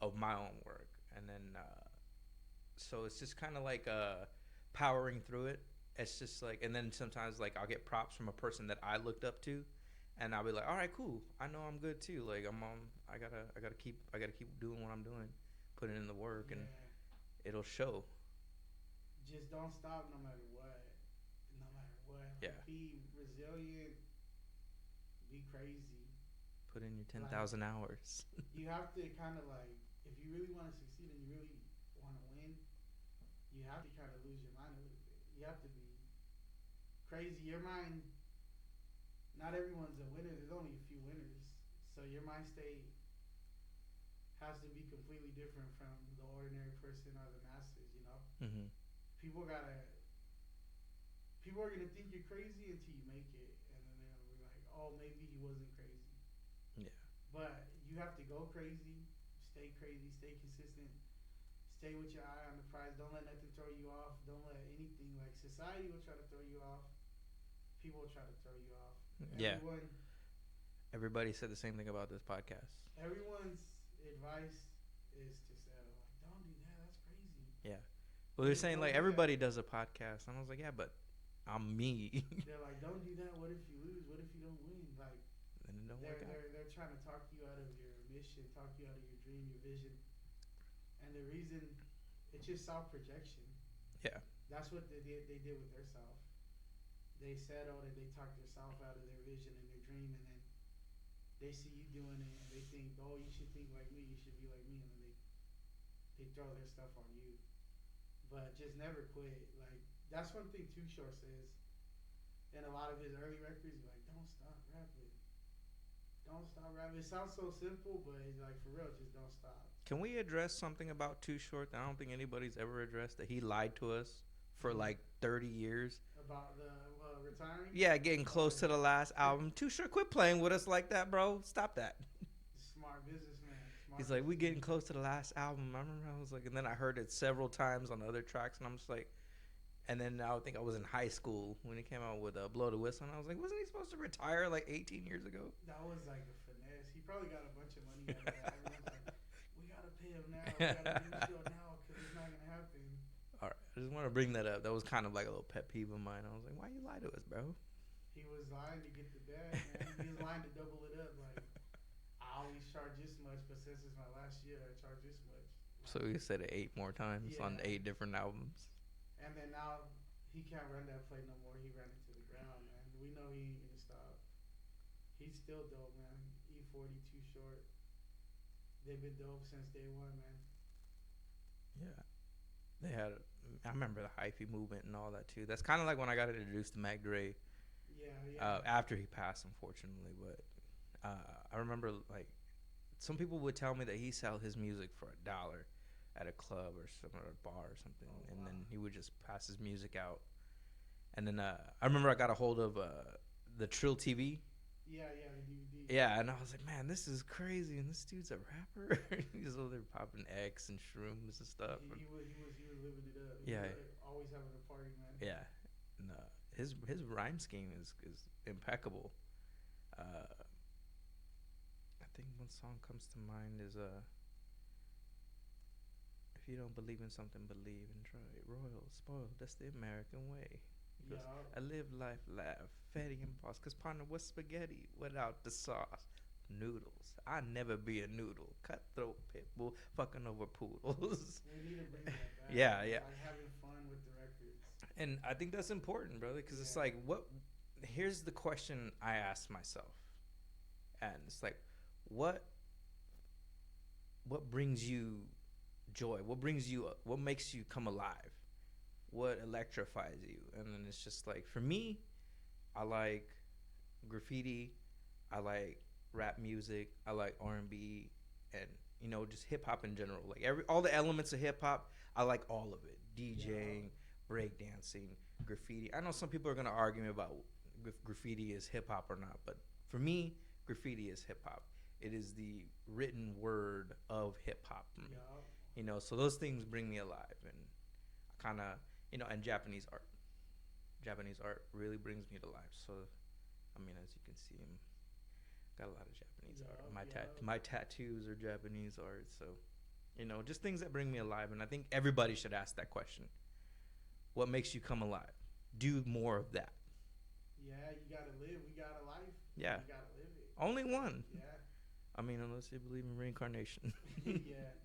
of my own work, and then so it's just kind of like powering through it. it's just like, and then sometimes like I'll get props from a person that I looked up to, and I'll be like, all right, cool. I know I'm good too. Like I'm on. I gotta keep doing what I'm doing, putting in the work, and Yeah. it'll show. Just don't stop no matter what. No matter what. Yeah. Like be resilient. Be crazy. Put in your ten Like thousand hours. you have to kind of like if you really want to succeed and you really want to win, you have to kind of lose your mind a little bit. You have to be crazy. Your mind. Not everyone's a winner. There's only a few winners. So your mind state has to be completely different from the ordinary person or the masses. You know, Mm-hmm. people gotta. People are gonna think you're crazy until you make it, and then they'll be like, "Oh, maybe he wasn't crazy." Yeah. But you have to go crazy, stay consistent, stay with your eye on the prize. Don't let nothing throw you off. Don't let anything like society will try to throw you off. People will try to throw you off. Yeah. Everyone, Everybody said the same thing about this podcast. everyone's advice is to settle. Like, don't do that. That's crazy. Yeah. Well, they're saying Don't like do that. everybody does a podcast, and I was like, yeah, but I'm me. They're like, don't do that. What if you lose? What if you don't win? Like, And it don't work out. they're trying to talk you out of your mission, talk you out of your dream, your vision, and the reason it's just self projection. Yeah. That's what they did with their self. They settled and they talked their self out of their vision and their dream, and then they see you doing it and they think, oh, you should think like me, you should be like me, and then they throw their stuff on you. But just never quit. Like that's one thing Too Short says in a lot of his early records. He's like, don't stop rapping. Don't stop rapping. It sounds so simple, but it's like for real, just don't stop. Can we address something about Too Short that I don't think anybody's ever addressed? That he lied to us for like 30 years. About the retiring? Yeah, getting close to the last album. Too Short, quit playing with us like that, bro. Stop that. Smart businessman. He's like, we getting close to the last album. I remember I was like, and then I heard it several times on other tracks, and I'm just like, and then I think I was in high school when he came out with Blow the Whistle, and I was like, wasn't he supposed to retire like 18 years ago? That was like a finesse. He probably got a bunch of money out of that. Everyone's like, we gotta pay him now. We gotta do the show now because it's not gonna happen. All right, I just want to bring that up. That was kind of like a little pet peeve of mine. I was like, why you lie to us, bro? He was lying to get the bag, man. He was lying to double it up. Like, I always charge this much, but since it's my last year, I charge this much. Like, So he said it 8 more times on 8 different albums. And then now he can't run that play no more. He ran it to the ground, man. We know he ain't gonna stop. He's still dope, man. E40 Too Short. They've been dope since day one, man. Yeah. They had, I remember the hyphy movement and all that too. That's kind of like when I got introduced to Mac Dre. Yeah. After he passed, unfortunately. But I remember like some people would tell me that he sell his music for $1 at a club or some at a bar or something, and then he would just pass his music out. And then I remember I got a hold of the Trill TV. Yeah, the DVD. Yeah, and I was like, man, this is crazy, and this dude's a rapper. He's over there popping X and shrooms and stuff. He was living it up. Yeah. He was always having a party, man. Yeah, and his rhyme scheme is impeccable. I think one song comes to mind is if you don't believe in something, believe and try it. Royal, spoiled, that's the American way. He goes, I live life, laugh, fatty and boss. Cause partner, what's spaghetti without the sauce? Noodles. I never be a noodle. Cutthroat pit bull, fucking over poodles. We need to bring that back. Yeah. Like having fun with the records. And I think that's important, brother, because it's like, what? Here's the question I asked myself, and it's like, what brings you joy? What brings you? What makes you come alive? What electrifies you? And then it's just like, for me, I like graffiti, I like rap music, I like R&B, and just hip hop in general. Like all the elements of hip hop, I like all of it. DJing, breakdancing, graffiti. I know some people are gonna argue about if graffiti is hip hop or not, but for me, graffiti is hip hop. It is the written word of hip hop for me. So those things bring me alive, and I kind of, and Japanese art. Japanese art really brings me to life. So, I mean, as you can see, got a lot of Japanese art. My tattoos are Japanese art. So, just things that bring me alive. And I think everybody should ask that question. What makes you come alive? do more of that. Yeah, you gotta live. We got a life. Yeah, You gotta live it. only one. Yeah. I mean, unless you believe in reincarnation. Yeah.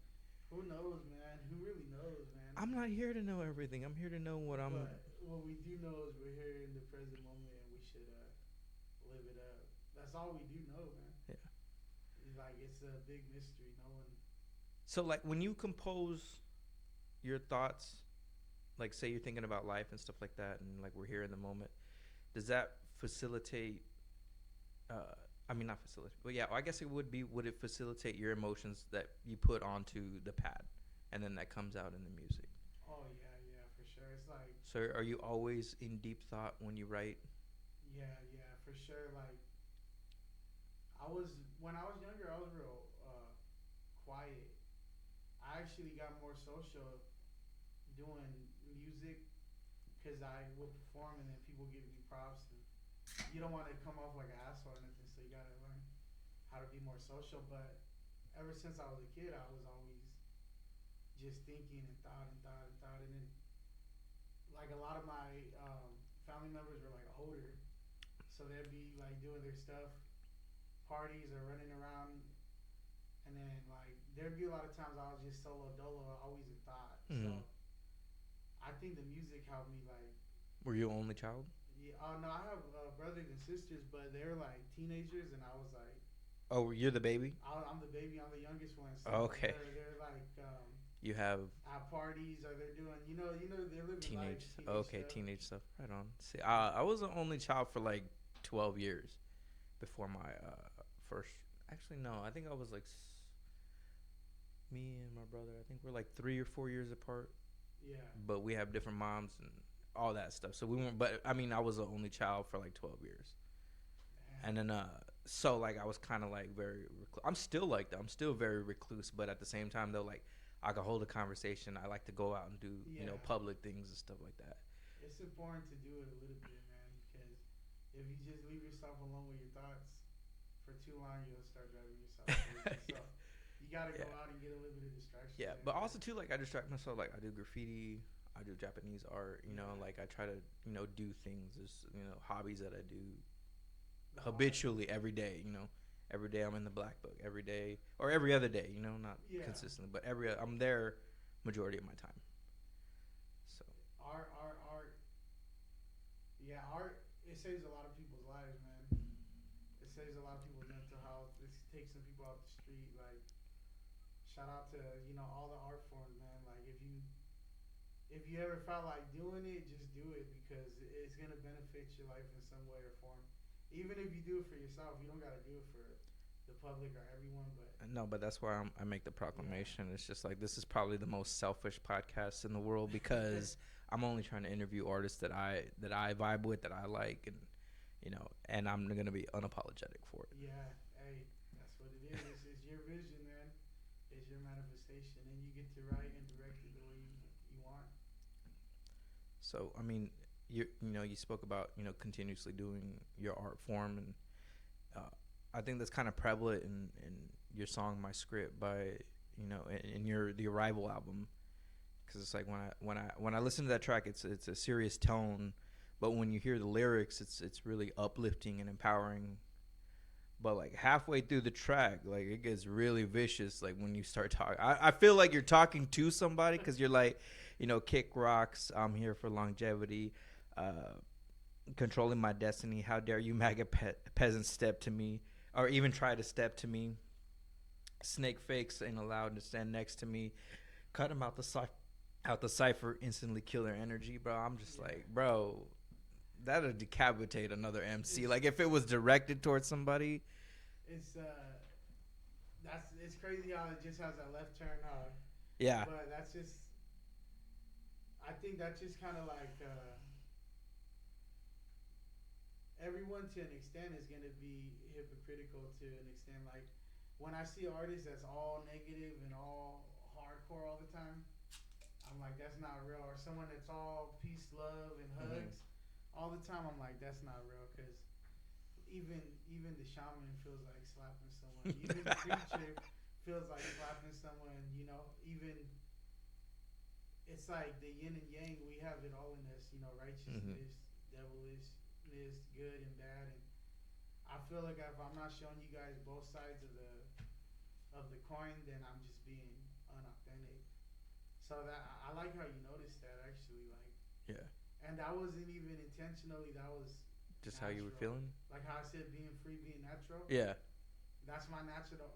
Who knows, man? Who really knows, man? I'm not here to know everything. I'm here to know what I'm. But what we do know is we're here in the present moment, and we should live it up. That's all we do know, man. Yeah. It's like it's a big mystery. No one. So, like, when you compose your thoughts, like, say you're thinking about life and stuff like that, and like we're here in the moment, does that facilitate? Uh, I mean, not facilitate, but yeah, I guess it would be. Would it facilitate your emotions that you put onto the pad, and then that comes out in the music? Oh yeah, yeah, for sure. It's like So, are you always in deep thought when you write? yeah, yeah, for sure. Like I was when I was younger, I was real quiet. I actually got more social doing music because I would perform and then people give me props and you don't want to come off like an asshole or anything, so you gotta learn how to be more social. But ever since I was a kid, I was always just thinking and thought and thought and thought, and then like a lot of my family members were like older, so they'd be like doing their stuff, parties or running around, and then like there'd be a lot of times I was just solo dolo, always in thought. So Mm-hmm. I think the music helped me like. Were you only child? Yeah, no, I have brothers and sisters, but they're like teenagers, and I was like, Oh, you're the baby. I'm the baby, I'm the youngest one, so Okay. they're like You have at parties or they're doing, they're living life, teenage. teenage Okay, stuff. teenage stuff. Right on. See, I was the only child for like 12 years before my first. Actually, no. I think I was like me and my brother. I think we're like 3 or 4 years apart, Yeah, but we have different moms and all that stuff. So we weren't. But I mean, I was the only child for like 12 years, and man. then so like I was kind of like very. I'm still like that. I'm still very recluse, but at the same time though, like I can hold a conversation. I like to go out and do Yeah, public things and stuff like that. it's important to do it a little bit, man, because if you just leave yourself alone with your thoughts for too long, you'll start driving yourself crazy. So you gotta Yeah. go out and get a little bit of distraction. Yeah, There but and also there. too, like I distract myself. Like I do graffiti, I do Japanese art. Yeah, Like I try to do things. There's hobbies that I do no, habitually every day. Every day I'm in the black book. Every day or every other day. Not yeah, consistently, but I'm there majority of my time. So art. Yeah, art. It saves a lot of people's lives, man. It saves a lot of people's mental health. It takes some people off the street. Like, shout out to all the art forms, man. Like, if you ever felt like doing it, just do it because it's gonna benefit your life in some way or form. Even if you do it for yourself, you don't gotta do it for the public or everyone. But no, but that's why I make the yeah, proclamation. It's just like this is probably the most selfish podcast in the world because I'm only trying to interview artists that I vibe with, that I like, and I'm gonna be unapologetic for it. yeah. Hey, that's what it is. It's your vision, man. It's your manifestation, and you get to write and direct it the way you want. So I mean, you spoke about continuously doing your art form, and uh, I think that's kind of prevalent in your song "My Script" by in your the Arrival album, because it's like when I listen to that track, it's a serious tone, but when you hear the lyrics, it's really uplifting and empowering. But like halfway through the track, like it gets really vicious. Like when you start talking, I feel like you're talking to somebody because you're like, kick rocks. I'm here for longevity. Uh, Controlling my destiny. How dare you, maggot peasants, step to me, or even try to step to me? Snake fakes ain't allowed to stand next to me. Cut them out the cipher. Instantly kill their energy, bro. I'm just Yeah, like, bro, that'll decapitate another MC. it's Like if it was directed towards somebody, it's it's crazy how it just has that left turn, yeah. but that's just I think that's just kind of like everyone to an extent is gonna be hypocritical to an extent. Like when I see artists that's all negative and all hardcore all the time, I'm like that's not real. Or someone that's all peace, love, and Mm-hmm. hugs all the time, I'm like that's not real because even the shaman feels like slapping someone. Even the preacher feels like slapping someone. Even it's like the yin and yang. We have it all in us, you know, Mm-hmm. righteousness, devilishness, good and bad. And I feel like if I'm not showing you guys both sides of the coin, then I'm just being unauthentic. So that I like how you noticed that actually, like, Yeah. and that wasn't even intentionally. That was Just how you were natural. feeling. Like how I said, being free, being natural. Yeah. That's my natural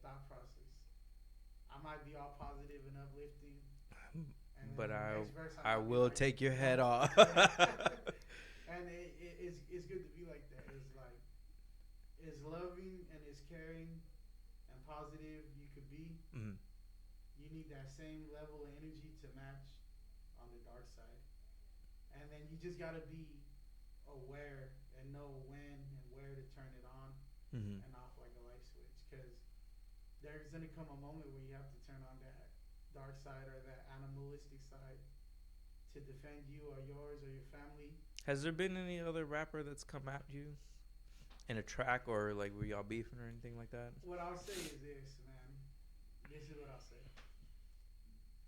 thought process. I might be all positive and uplifting, and then But the next verse I I might be will like, take your head don't. off. And it's good to be like that. It's like as loving and as caring and positive you could be. Mm-hmm. You need that same level of energy to match on the dark side, and then you just gotta be aware and know when and where to turn it on Mm-hmm. and off like a light switch. Because there's gonna come a moment where you have to turn on that dark side or that animalistic side to defend you or yours or your family. Has there been any other rapper that's come at you in a track or like were y'all beefing or anything like that? What I'll say is this, man. This is what I'll say.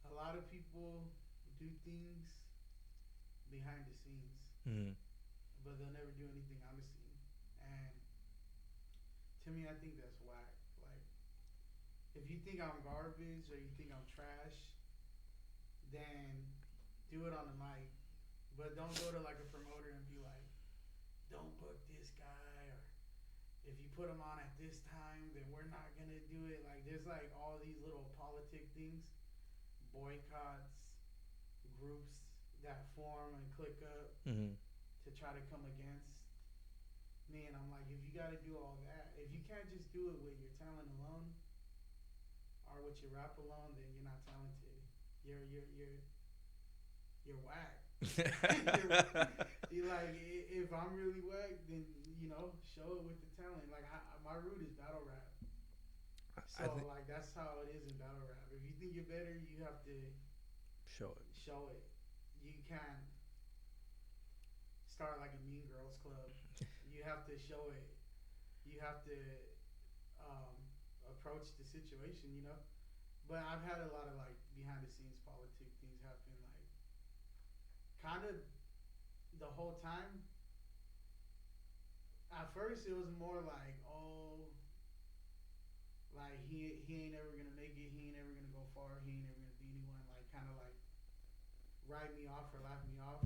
A lot of people do things behind the scenes, Mm-hmm. but they'll never do anything on the scene. And to me, I think that's whack. Like, if you think I'm garbage or you think I'm trash, then do it on the mic. But don't go to like a promoter and be like, don't book this guy, or if you put him on at this time, then we're not gonna do it. Like, there's like all these little politic things, boycotts, groups that form and click up Mm-hmm. to try to come against me. And I'm like, if you got to do all that, if you can't just do it with your talent alone or with your rap alone, then you're not talented. You're whack. you're like, if I'm really whack, then show it with the talent. Like my root is battle rap, so like that's how it is in battle rap. If you think you're better, you have to show it. Show it. You can't start like a Mean Girls Club. You have to show it. You have to um, approach the situation, you know. But I've had a lot of like behind the scenes politic things happen, like kind of the whole time. At first, it was more like, oh, like he ain't ever gonna make it. He ain't ever gonna go far. He ain't ever gonna be anyone. Like kind of like write me off or laugh me off.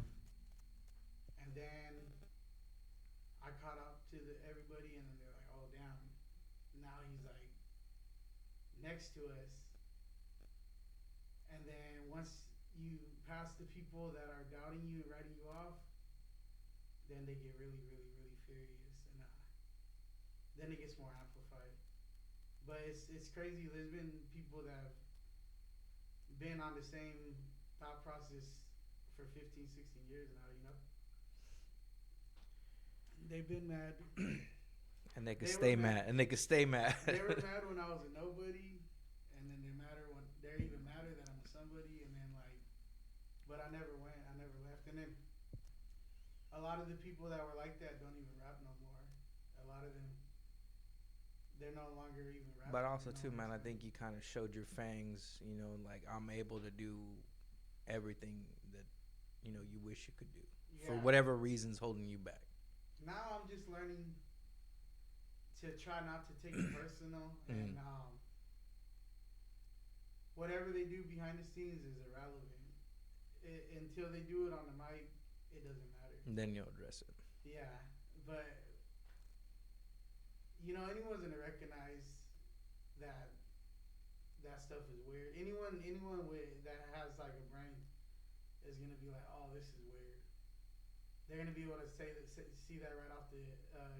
And then I caught up to everybody, and then they're like, oh damn, now he's like next to us. And then once you pass the people that are doubting you and writing you off, then they get really, really, really furious, and then it gets more amplified. But it's crazy. There's been people that have been on the same thought process for 15, 16 years now, you know? They've been mad. And they could stay mad. And they could stay mad. They were mad when I was a nobody, and then they're even madder that I'm a somebody, and then like, but I never went, I never left, and then a lot of the people that were like that don't even rap no more. A lot of them, they're no longer even rapping. But also too, man, I think you kind of showed your fangs. You know, like I'm able to do everything that you wish you could do for whatever reasons holding you back. Now I'm just learning to try not to take it personal, and whatever they do behind the scenes is irrelevant. Until they do it on the mic, it doesn't matter. And then you'll address it. Yeah, but anyone's gonna recognize that stuff is weird. Anyone that has like a brain is gonna be like, oh, this is weird. They're gonna be able to see that right off the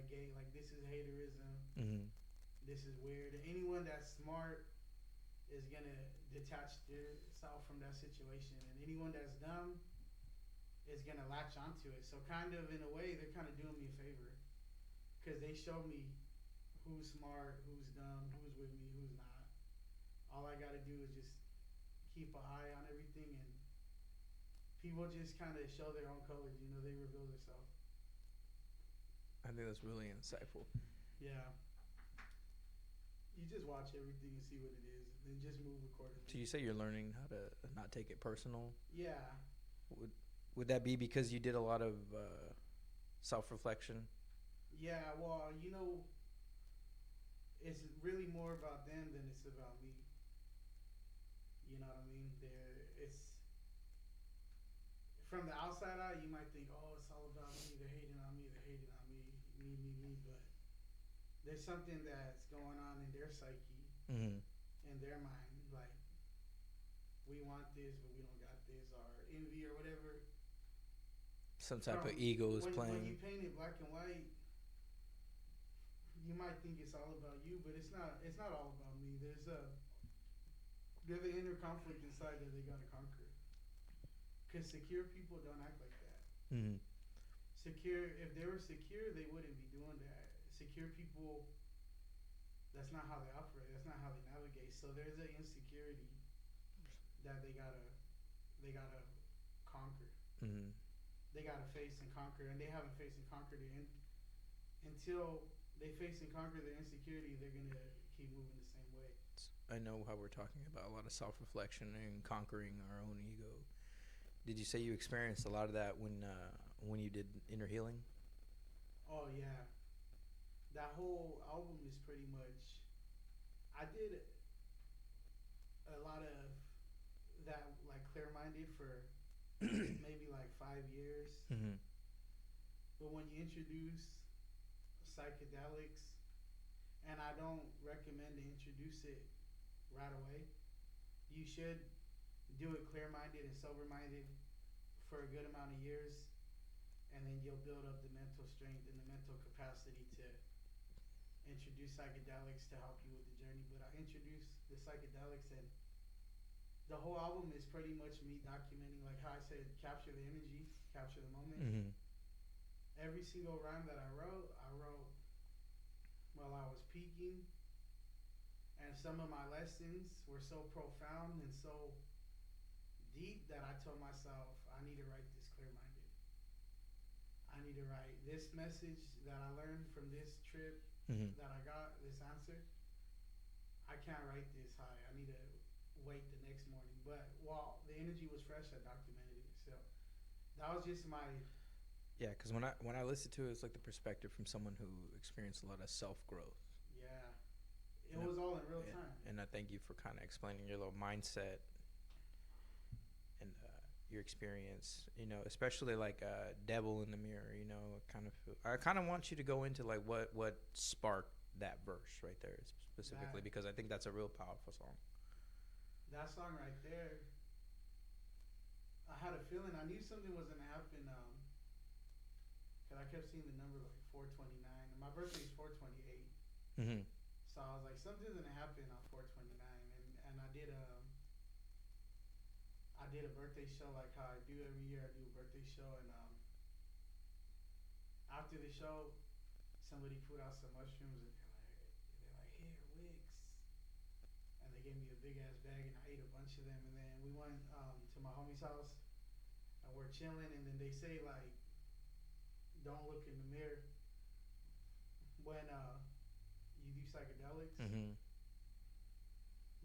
gate. Like, this is haterism. Mm-hmm. This is weird. And anyone that's smart is gonna detach themselves from that situation, and anyone that's dumb is gonna latch onto it. So kind of in a way, they're kind of doing me a favor, because they show me who's smart, who's dumb, who's with me, who's not. All I gotta do is just keep an eye on everything, and people just kind of show their own colors. They reveal themselves. I think that's really insightful. Yeah. You just watch everything and see what it is, and then just move accordingly. So you say you're learning how to not take it personal. Yeah. Would that be because you did a lot of self-reflection? Yeah. Well, it's really more about them than it's about me. You know what I mean? It's from the outside out. You might think, oh, it's all about me. They're hating on me. They're hating on me. Me. But there's something that's going on in their psyche, Mm-hmm. in their mind. Like, we want this, but we don't got this, or envy, or whatever. Some type of ego is playing. When you paint it black and white, you might think it's all about you, but it's not. It's not all about me. There's an inner conflict inside that they gotta conquer. Cause secure people don't act like that. Mm-hmm. If they were secure, they wouldn't be doing that. Secure people, that's not how they operate. That's not how they navigate. So there's an insecurity that they gotta conquer. Mm-hmm. They gotta face and conquer, and they haven't faced and conquered it. And until they face and conquer their insecurity, they're gonna keep moving the same way. I know how we're talking about a lot of self-reflection and conquering our own ego. Did you say you experienced a lot of that when you did inner healing? Oh yeah, that whole album is pretty much. I did a lot of that, like clear-minded for maybe like 5 years. Mm-hmm. But when you introduce psychedelics, and I don't recommend to introduce it right away. You should do it clear-minded and sober-minded for a good amount of years, and then you'll build up the mental strength and the mental capacity to introduce psychedelics to help you with the journey. But I introduced the psychedelics, and the whole album is pretty much me documenting, like how I said, capture the energy, capture the moment. Mm-hmm. Every single rhyme that I wrote while I was peaking. And some of my lessons were so profound and so deep that I told myself, I need to write this clear-minded. I need to write this message that I learned from this trip, Mm-hmm. that I got, this answer. I can't write this high. I need to wait the next morning. But while the energy was fresh, I documented it. So that was just my. Yeah, because when I listen to it, it's like the perspective from someone who experienced a lot of self-growth. Yeah. It was all in real time. And I thank you for kind of explaining your little mindset and your experience. Especially like "Devil in the Mirror." I kind of want you to go into like what sparked that verse right there specifically, because I think that's a real powerful song. That song right there, I had a feeling. I knew something was gonna happen. Cause I kept seeing the number like 429, and my birthday is 428. Mm-hmm. So I was like, something's gonna happen on 429, and I did a birthday show like how I do every year. I do a birthday show, and after the show, somebody put out some mushrooms, and they're like, here, Wicks, and they gave me a big ass bag, and I ate a bunch of them, and then we went to my homie's house, and we're chilling, and then they say like, don't look in the mirror when you do psychedelics. Mm-hmm.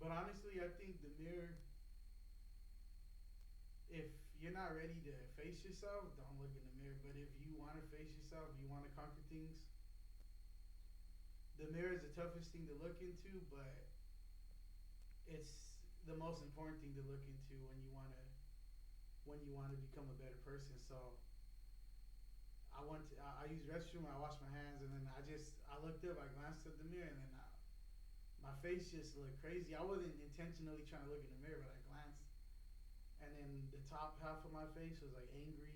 But honestly, I think the mirror, if you're not ready to face yourself, don't look in the mirror. But if you want to face yourself, you want to conquer things, the mirror is the toughest thing to look into, but it's the most important thing to look into when you want to become a better person. So I used restroom, I washed my hands, and then I looked up, I glanced at the mirror, and then my face just looked crazy. I wasn't intentionally trying to look in the mirror, but I glanced, and then the top half of my face was like angry,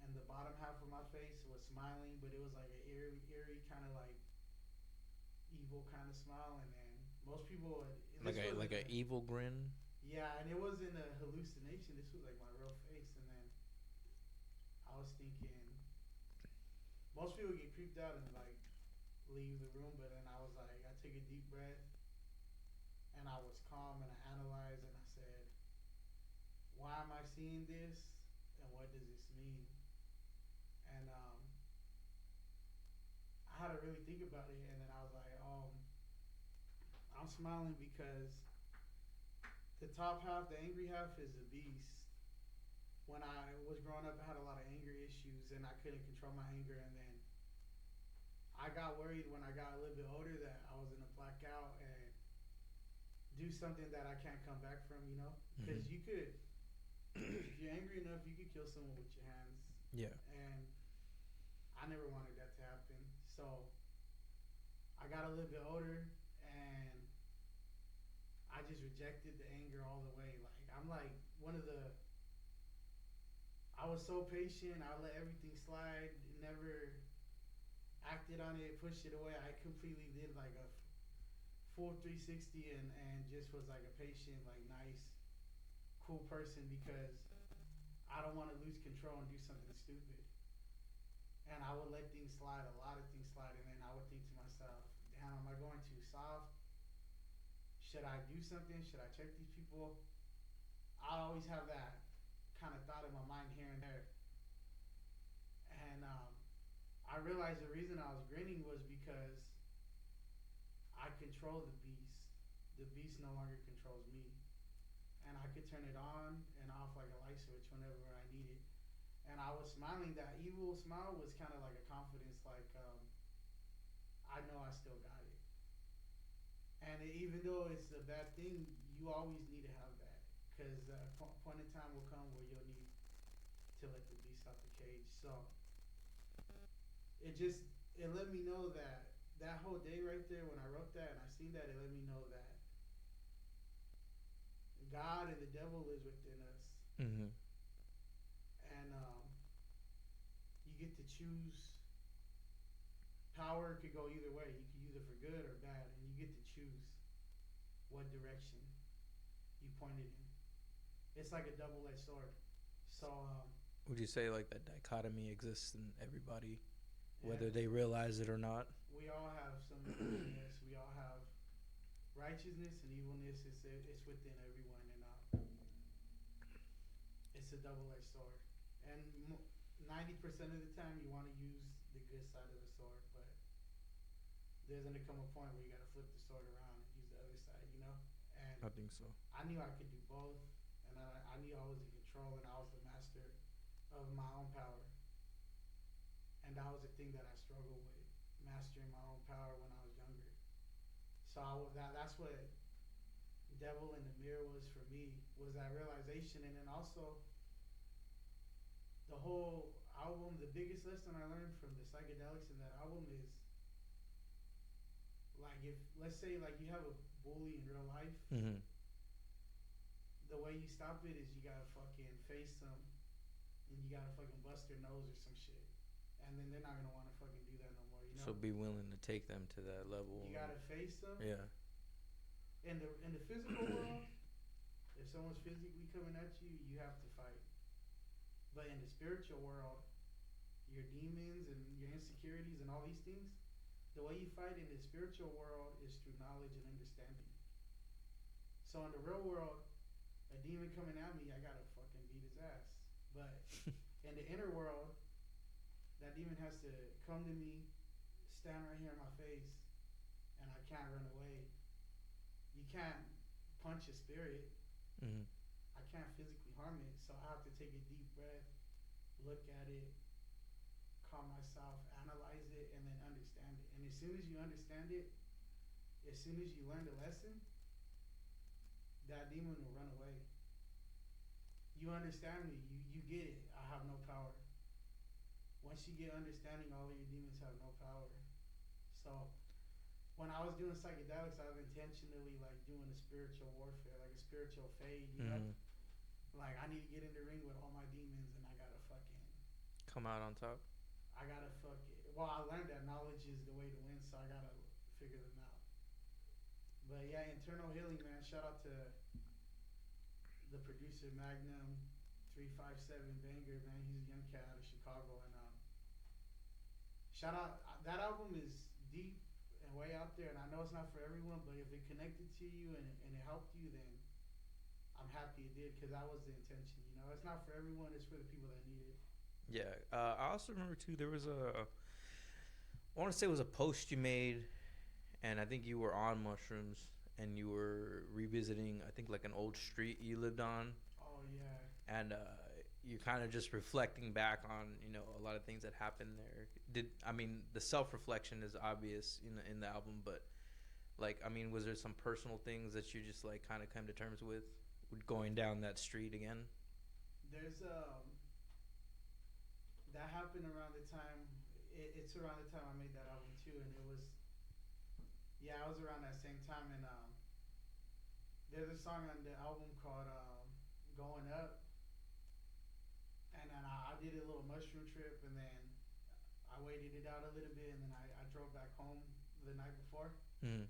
and the bottom half of my face was smiling, but it was like an eerie kind of like evil kind of smile, and then most people like an evil grin. Yeah, and it wasn't a hallucination. This was like my real face, and then I was thinking, most people get creeped out and like leave the room, but then I was like, I took a deep breath, and I was calm, and I analyzed, and I said, why am I seeing this, and what does this mean? And I had to really think about it, and then I was like, I'm smiling because the top half, the angry half, is a beast. When I was growing up, I had a lot of anger issues, and I couldn't control my anger. And then I got worried when I got a little bit older that I was gonna black out and do something that I can't come back from. You know, because Mm-hmm. you could, if you're angry enough, you could kill someone with your hands. Yeah. And I never wanted that to happen. So I got a little bit older, and I just rejected the anger all the way. Like I'm like one of the. I was so patient. I let everything slide. Never acted on it. Pushed it away. I completely did like a full 360 and just was like a patient, like nice, cool person because I don't want to lose control and do something stupid. And I would let things slide, a lot of things slide, and then I would think to myself, "Damn, am I going too soft? Should I do something? Should I check these people?" I always have that kind of thought in my mind here and there. And I realized the reason I was grinning was because I control the beast. The beast no longer controls me. And I could turn it on and off like a light switch whenever I need it. And I was smiling. That evil smile was kind of like a confidence, like I know I still got it. And even though it's a bad thing, you always need to have that because a point in time will come where you'll need to let the beast out the cage. So it just it let me know that that whole day right there when I wrote that and I seen that, it let me know that God and the devil lives within us, Mm-hmm. and you get to choose. Power could go either way. You could use it for good or bad, and you get to choose what direction you point it in. It's like a double-edged sword. So Would you say like that dichotomy exists in everybody, yeah, whether they realize it or not? we all have some evilness. We all have righteousness and evilness. It's within everyone, and it's a double-edged sword. And 90% of the time, you want to use the good side of the sword, but there's gonna come a point where you gotta flip the sword around and use the other side, you know. And I think so. I knew I could do both, and I knew I was in control, and I was the master of my own power. And that was the thing that I struggled with, mastering my own power when I was younger. So that's what Devil in the Mirror was for me, was that realization, and then also the whole album. The biggest lesson I learned from the psychedelics in that album is like if let's say like you have a bully in real life, Mm-hmm. the way you stop it is you gotta fucking face them and you gotta fucking bust their nose or some shit, and then they're not gonna want to fucking do that no more. You know. So be willing to take them to that level. You gotta face them. Yeah. In the physical world, if someone's physically coming at you, you have to fight. But in the spiritual world, your demons and your insecurities and all these things, the way you fight in the spiritual world is through knowledge and understanding. So in the real world, a demon coming at me, I gotta fucking beat his ass. But in the inner world, that demon has to come to me, stand right here in my face, and I can't run away. You can't punch a spirit. Mm-hmm. I can't physically harm it, so I have to take a deep breath, look at it, calm myself, analyze it, and then understand it. And as soon as you understand it, as soon as you learn the lesson, that demon will run away. You understand me, you get it. I have no power. Once you get understanding, all of your demons have no power. So when I was doing psychedelics, I was intentionally like doing a spiritual warfare, like a spiritual fade, you know? Mm-hmm. Like I need to get in the ring with all my demons and I gotta fucking Come out on top. I gotta fuck it. Well, I learned that knowledge is the way to win, so I gotta figure them out. But yeah, internal healing, man. Shout out to the producer Magnum 357 Banger, man. He's a young cat out of Chicago, and shout out. That album is deep and way out there, and I know it's not for everyone, but if it connected to you and it helped you, then I'm happy it did because that was the intention. You know, it's not for everyone; it's for the people that need it. Yeah. I also remember too. There was I want to say it was a post you made, and I think you were on mushrooms, and you were revisiting, I think, like an old street you lived on, Oh yeah. and you're kind of just reflecting back on, a lot of things that happened there. The self reflection is obvious in the album, but like, was there some personal things that you just like kind of come to terms with going down that street again? There's that happened around the time. It's around the time I made that album too, and it was yeah, I was around that same time. And there's a song on the album called "Going Up," and then I did a little mushroom trip, and then I waited it out a little bit, and then I drove back home the night before. Mm.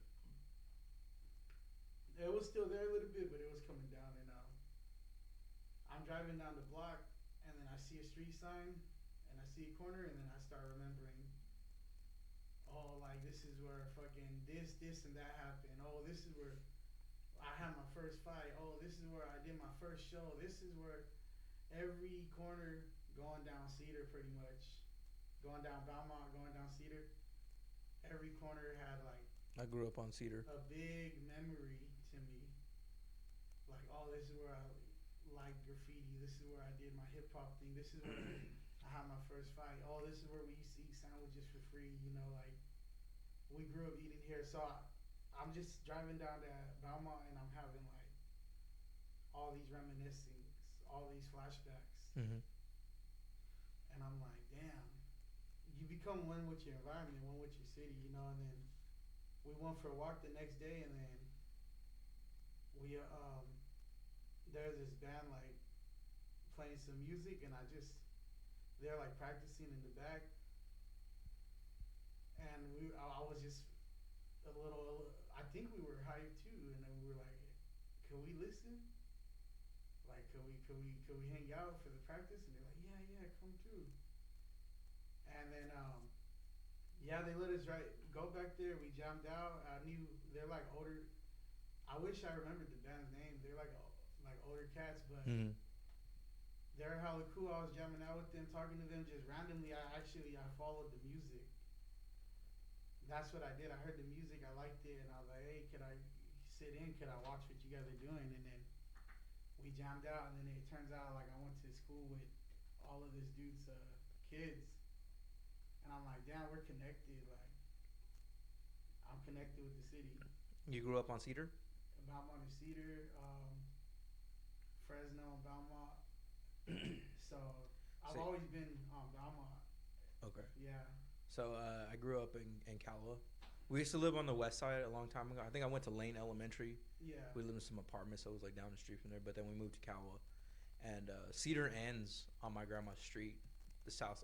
It was still there a little bit, but it was coming down, and I'm driving down the block, and then I see a street sign, and I see a corner, and then I start remembering, oh, like this is where fucking this, and that happened. Oh, this is where I had my first fight. Oh, this is where I did my first show. This is where every corner going down Cedar, pretty much, going down Belmont, going down Cedar. Every corner had like I grew up on Cedar. a big memory to me. Like, oh, this is where I like graffiti. This is where I did my hip hop thing. This is where I had my first fight. Oh, this is where we used to eat sandwiches for free. Like we grew up eating here. So I'm just driving down to Belmont, and I'm having like all these reminiscings, all these flashbacks, Mm-hmm. and I'm like, damn. You become one with your environment, one with your city, and then we went for a walk the next day, and then we there's this band like playing some music, and they're like practicing in the back, and I was just a little, I think we were hyped too, and then we were like, can we listen? Like, could we hang out for the practice? And they're like, yeah, come through. And then yeah, they let us go back there. We jammed out. I knew they're like older. I wish I remembered the band's name. They're like older cats, but they're hella cool. I was jamming out with them, talking to them just randomly. I followed the music. That's what I did. I heard the music, I liked it, and I was like, hey, could I sit in? Could I watch what you guys are doing? And then we jammed out, and then it turns out like I went to school with all of this dude's kids, and I'm like, damn, we're connected. Like, I'm connected with the city. You grew up on Cedar? Belmont and Cedar, Fresno and Belmont. So I've always been on Belmont. Okay. Yeah. So I grew up in Calla. We used to live on the west side a long time ago. I think I went to Lane Elementary. Yeah. We lived in some apartments, so it was like down the street from there. But then we moved to Calla, and Cedar ends on my grandma's street. The south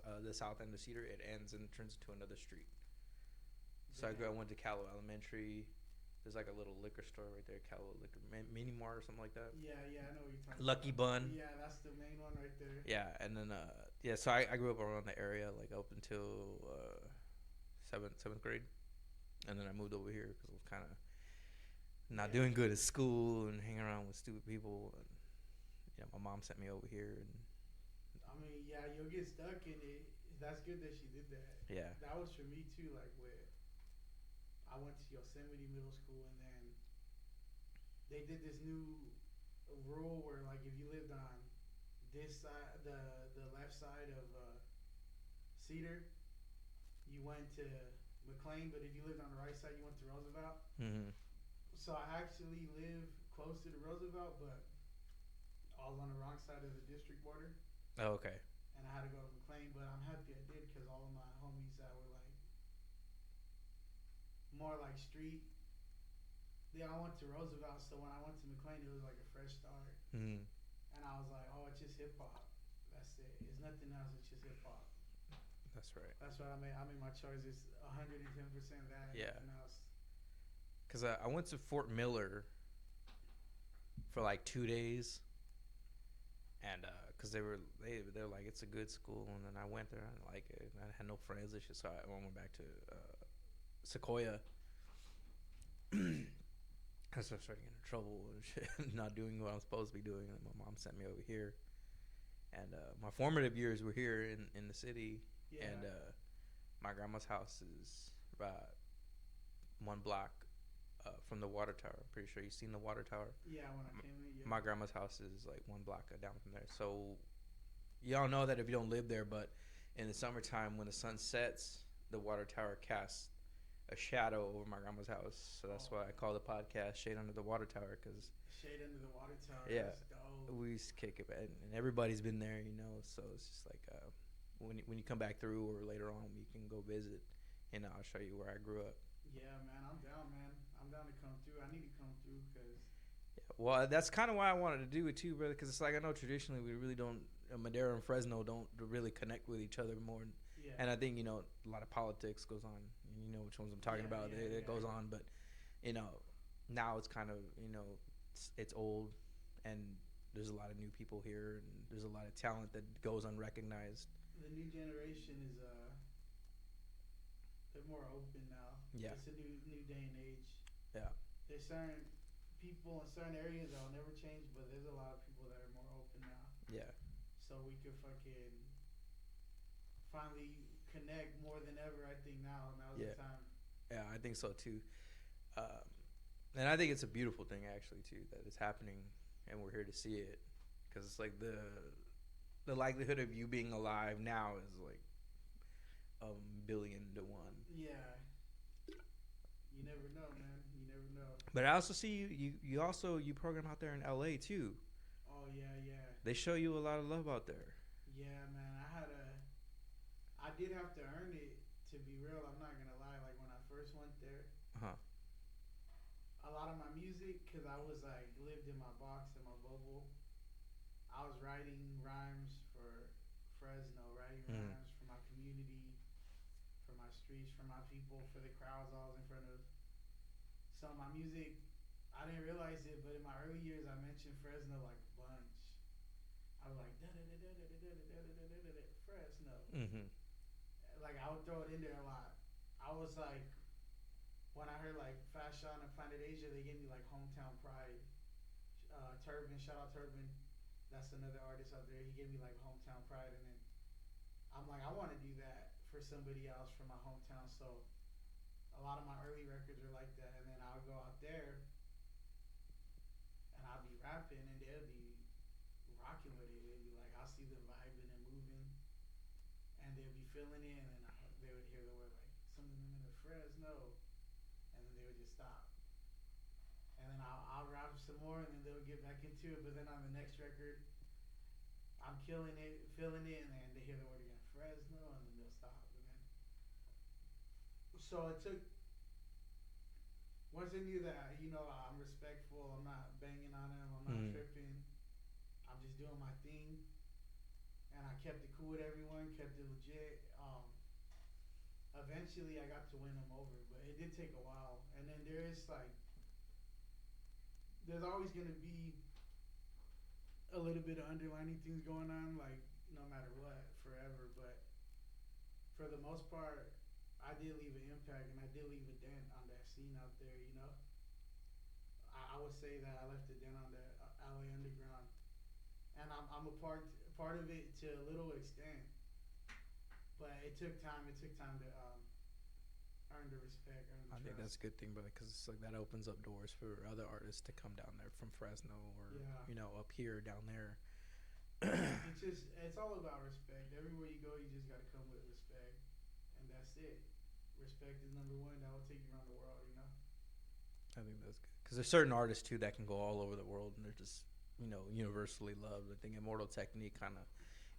end of Cedar, it ends and turns into another street. So I went to Calla Elementary. There's like a little liquor store right there, Calla Liquor Mini Mart or something like that. Yeah, I know what you're talking Lucky about. Bun. Yeah, that's the main one right there. Yeah, and then so I grew up around the area like up until seventh grade, and then I moved over here because I was kind of not doing good at school and hanging around with stupid people, and my mom sent me over here, and I mean, yeah, you'll get stuck in it. That's good that she did that. Yeah. That was for me too. Like I went to Yosemite Middle School, and then they did this new rule where like if you lived on this side, the left side of Cedar, you went to McLean, but if you lived on the right side, you went to Roosevelt. Mm-hmm. So I actually live close to the Roosevelt, but I was on the wrong side of the district border. Oh, okay. And I had to go to McLean, but I'm happy I did because all of my homies that were like more like street. Yeah, I went to Roosevelt, so when I went to McLean, it was like a fresh start. Mm-hmm. And I was like, oh, it's just hip hop. That's it. It's nothing else. It's just hip hop. That's right. That's what I made. My choice is 110% that. Yeah. Nothing else. Because I went to Fort Miller for like 2 days, and because they're like, it's a good school, and then I went there and I didn't like it. I had no friends and shit, so I went back to Sequoia. I started getting in trouble and shit, not doing what I'm supposed to be doing, and my mom sent me over here. And my formative years were here in the city. Yeah. And my grandma's house is about one block from the water tower. I'm pretty sure you've seen the water tower. Yeah, when I came in, yeah. My grandma's house is like one block down from there. So y'all know that if you don't live there, but in the summertime when the sun sets, the water tower casts a shadow over my grandma's house. So that's why I call the podcast "Shade Under the Water Tower" because Shade Under the Water Tower. yeah, That's dope. we used to kick it, and everybody's been there, you know. So it's just like when you come back through or later on, we can go visit, and I'll show you where I grew up. Yeah, man, I'm down, man. I'm down to come through. I need to come through because. Yeah, well, that's kind of why I wanted to do it too, brother. Because it's like I know traditionally we really don't Madera and Fresno don't really connect with each other more. Yeah. And I think, you know, a lot of politics goes on. You know which ones I'm talking about. It goes on. But, you know, now it's kind of, you know, it's old. And there's a lot of new people here. And there's a lot of talent that goes unrecognized. The new generation is, they're more open now. Yeah. It's a new day and age. Yeah. There's certain people in certain areas that'll never change, but there's a lot of people that are more open now. Yeah. So we could fucking finally connect more than ever. I think now's the time. Yeah, I think so too. And I think it's a beautiful thing actually too that it's happening, and we're here to see it, because it's like the likelihood of you being alive now is like 1,000,000,000 to 1. Yeah. You never know, man. You never know. But I also see you also program out there in LA too. Oh yeah. They show you a lot of love out there. Yeah, man. I did have to earn it, to be real. I'm not gonna lie. Like when I first went there, a lot of my music, cause I was like lived in my box in my bubble. I was writing rhymes for Fresno, writing rhymes for my community, for my streets, for my people, for the crowds I was in front of. So my music, I didn't realize it, but in my early years, I mentioned Fresno like a bunch. I was like Fresno. Like I would throw it in there a lot. I was like, when I heard like Fast Sean and Planet Asia, they gave me like hometown pride. Turban, shout out Turban. That's another artist out there. He gave me like hometown pride, and then I'm like, I want to do that for somebody else from my hometown. So a lot of my early records are like that, and then I'll go out there and I'll be rapping, and they'll be rocking with it. They'll be like, I'll see them vibing and moving, and they'll be feeling it, and then they would hear the word like some of them in the Fresno, and then they would just stop, and then I'll rap some more, and then they'll get back into it. But then on the next record, I'm killing it, feeling it, and then they hear the word again, Fresno, and then they'll stop, and then so it took. Once they knew that, you know, I'm respectful, I'm not banging on them, I'm not tripping, I'm just doing my thing, and I kept it cool with everyone, kept it legit. Eventually, I got to win them over, but it did take a while. And then there's always gonna be a little bit of underlining things going on, like no matter what, forever. But for the most part, I did leave an impact, and I did leave a dent on that scene out there. You know, I would say that I left a dent on the LA underground, and I'm a part of it to a little extent. But it took time. It took time to earn the respect, earn the trust. I think that's a good thing, brother, because it's like that opens up doors for other artists to come down there from Fresno or you know, up here, down there. It's all about respect. Everywhere you go, you just gotta come with respect, and that's it. Respect is number one. That will take you around the world, you know. I think that's good because there's certain artists too that can go all over the world, and they're just, you know, universally loved. I think Immortal Technique kind of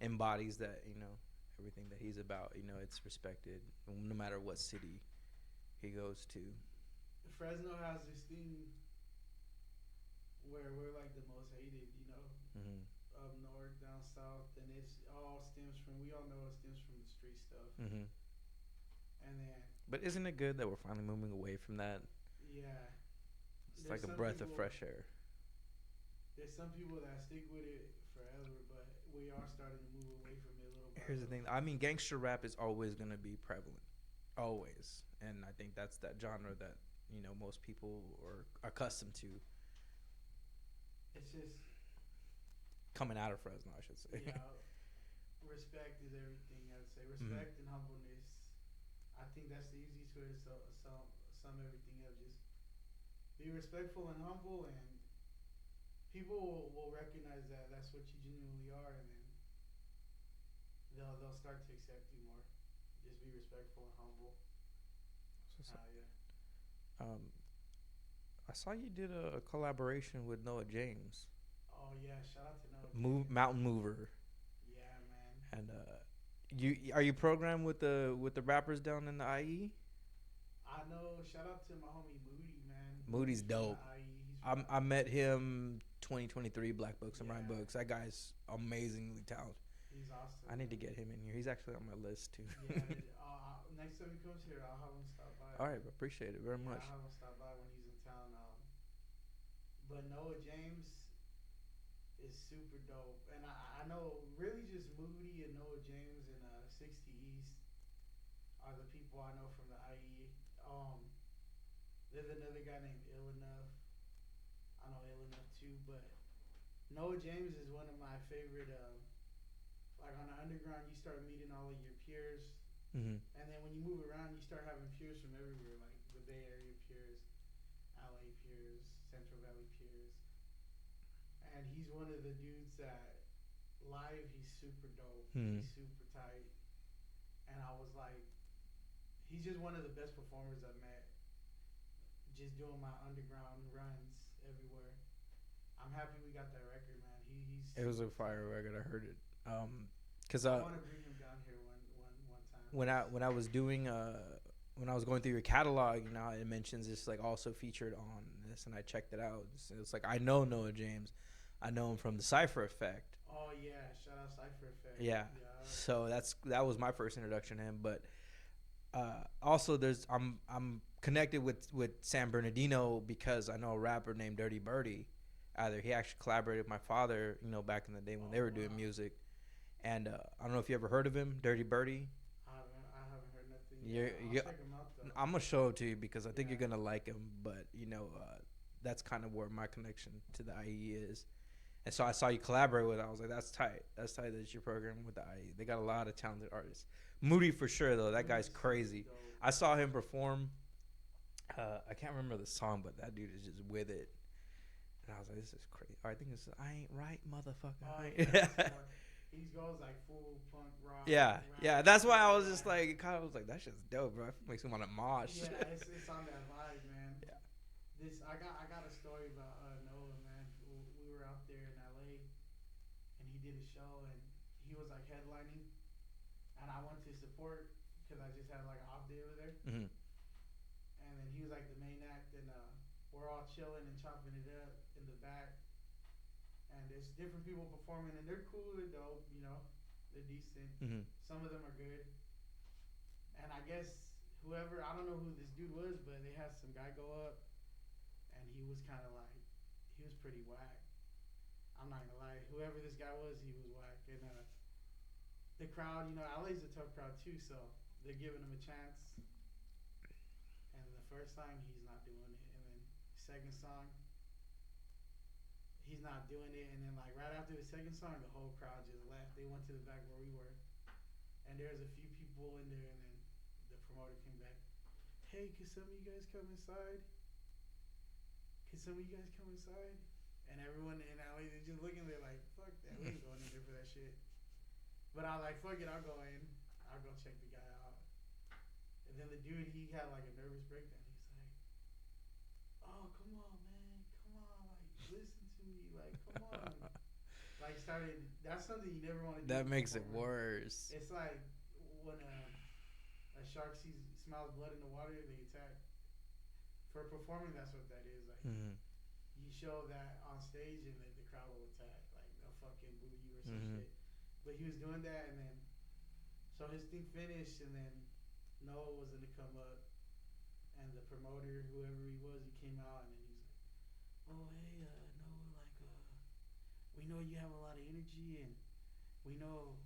embodies that, you know. Everything that he's about, you know, it's respected no matter what city he goes to. Fresno has this thing where we're like the most hated, you know, up north, down south, and it's all stems from, we all know it stems from the street stuff. And then. But isn't it good that we're finally moving away from that? Yeah. It's like a breath of fresh air. There's some people that stick with it forever, but we are starting to move away from it a little bit. Here's the thing. I mean, gangster rap is always going to be prevalent. Always. And I think that's that genre that, you know, most people are accustomed to. It's just... coming out of Fresno, I should say. Yeah. Respect is everything, I would say. Respect and humbleness. I think that's the easiest way to sum everything up. Just be respectful and humble, and people will recognize that that's what you genuinely are, and then they'll start to accept you more. Just be respectful and humble. So, Yeah. um, I saw you did a collaboration with Noah James, Oh yeah, shout out to Noah James. Mountain Mover, Yeah, man. and you are you programmed with the rappers down in the IE? I know. Shout out to my homie Moody, man. Moody's Moody's from the dope. IE. He's from I the met him 2023 Black Books and Rhyme Yeah. Books. That guy's amazingly talented. He's awesome. I need to man. get him in here. He's actually on my list too. Yeah. Next time he comes here, I'll have him stop by. All right, appreciate it very Yeah, much. I'll have him stop by when he's in town. But Noah James is super dope, and I know really just Moody and Noah James and 60 East are the people I know from the IE. There's another guy named Ill Enough. I know Ill Enough too, but Noah James is one of my favorite. Like on the underground, you start meeting all of your peers, Mm-hmm. and then when you move around, you start having peers from everywhere, like the Bay Area peers, LA peers, Central Valley peers, and he's one of the dudes that live he's super dope, Hmm. he's super tight, and I was like, he's just one of the best performers I've met. Just doing my underground runs everywhere. I'm happy we got that record, man. He's. It was a fire record. I heard it. Cause I want to bring him down here one time. when I was doing when I was going through your catalog, you know, it mentions it's like also featured on this, and I checked it out. It's like I know Noah James, I know him from the Cipher Effect. Oh yeah, shout out Cipher Effect. Yeah. So that was my first introduction to him. But also I'm connected with San Bernardino because I know a rapper named Dirty Birdie. Either he actually collaborated with my father, you know, back in the day when they were doing music. And I don't know if you ever heard of him, Dirty Birdie. I haven't heard nothing. I'll check him out though. I'm gonna show it to you because I think you're gonna like him. But you know, that's kind of where my connection to the IE is. And so I saw you collaborate with it. I was like, that's tight. That's tight that you're programming with the IE. They got a lot of talented artists. Moody for sure though. That guy's crazy. Dope. I saw him perform. I can't remember the song, but that dude is just with it. And I was like, this is crazy. I think it's I ain't right, motherfucker. Oh, Yeah. he goes like full punk rock. Yeah, rap. yeah. That's why I was just like, kind of was like, that shit's dope, bro. It makes me want to mosh. Yeah, it's on that vibe, man. Yeah. I got a story about Noah, man. We were out there in LA, and he did a show, and he was like headlining, and I went to support because I just had like an off day over there, Mm-hmm. and then he was like the main act, and we're all chilling and chopping it up in the back, and there's different people performing, and they're cool, they're dope, you know, they're decent. Mm-hmm. Some of them are good, and I guess whoever, I don't know who this dude was, but they had some guy go up, and he was kind of like, he was pretty whack. I'm not gonna lie, whoever this guy was, he was whack, and the crowd, you know, LA's a tough crowd too, so they're giving him a chance. And the first song, he's not doing it, and then second song, he's not doing it, and then like right after the second song, the whole crowd just left. They went to the back where we were, and there was a few people in there, and then the promoter came back. Hey, could some of you guys come inside? Could some of you guys come inside? And everyone in LA, they're just looking there like, fuck that, we ain't going in there for that shit. But I was like, fuck it, I'll go in. I'll go check the guy out. And then the dude, he had like a nervous breakdown. He's like, oh, come on, man. Come on. Like, listen to me. Like, come on. Like, started, that's something you never want to do. That makes it worse. It's like when a shark smells blood in the water, they attack. For performing, that's what that is. Like, you show that on stage, and then the crowd will attack. Like, they'll fucking boo you or some shit. But he was doing that, and then so his thing finished, and then Noah was gonna come up, and the promoter, whoever he was, he came out, and then he was like, "Oh hey, Noah, like we know you have a lot of energy, and we know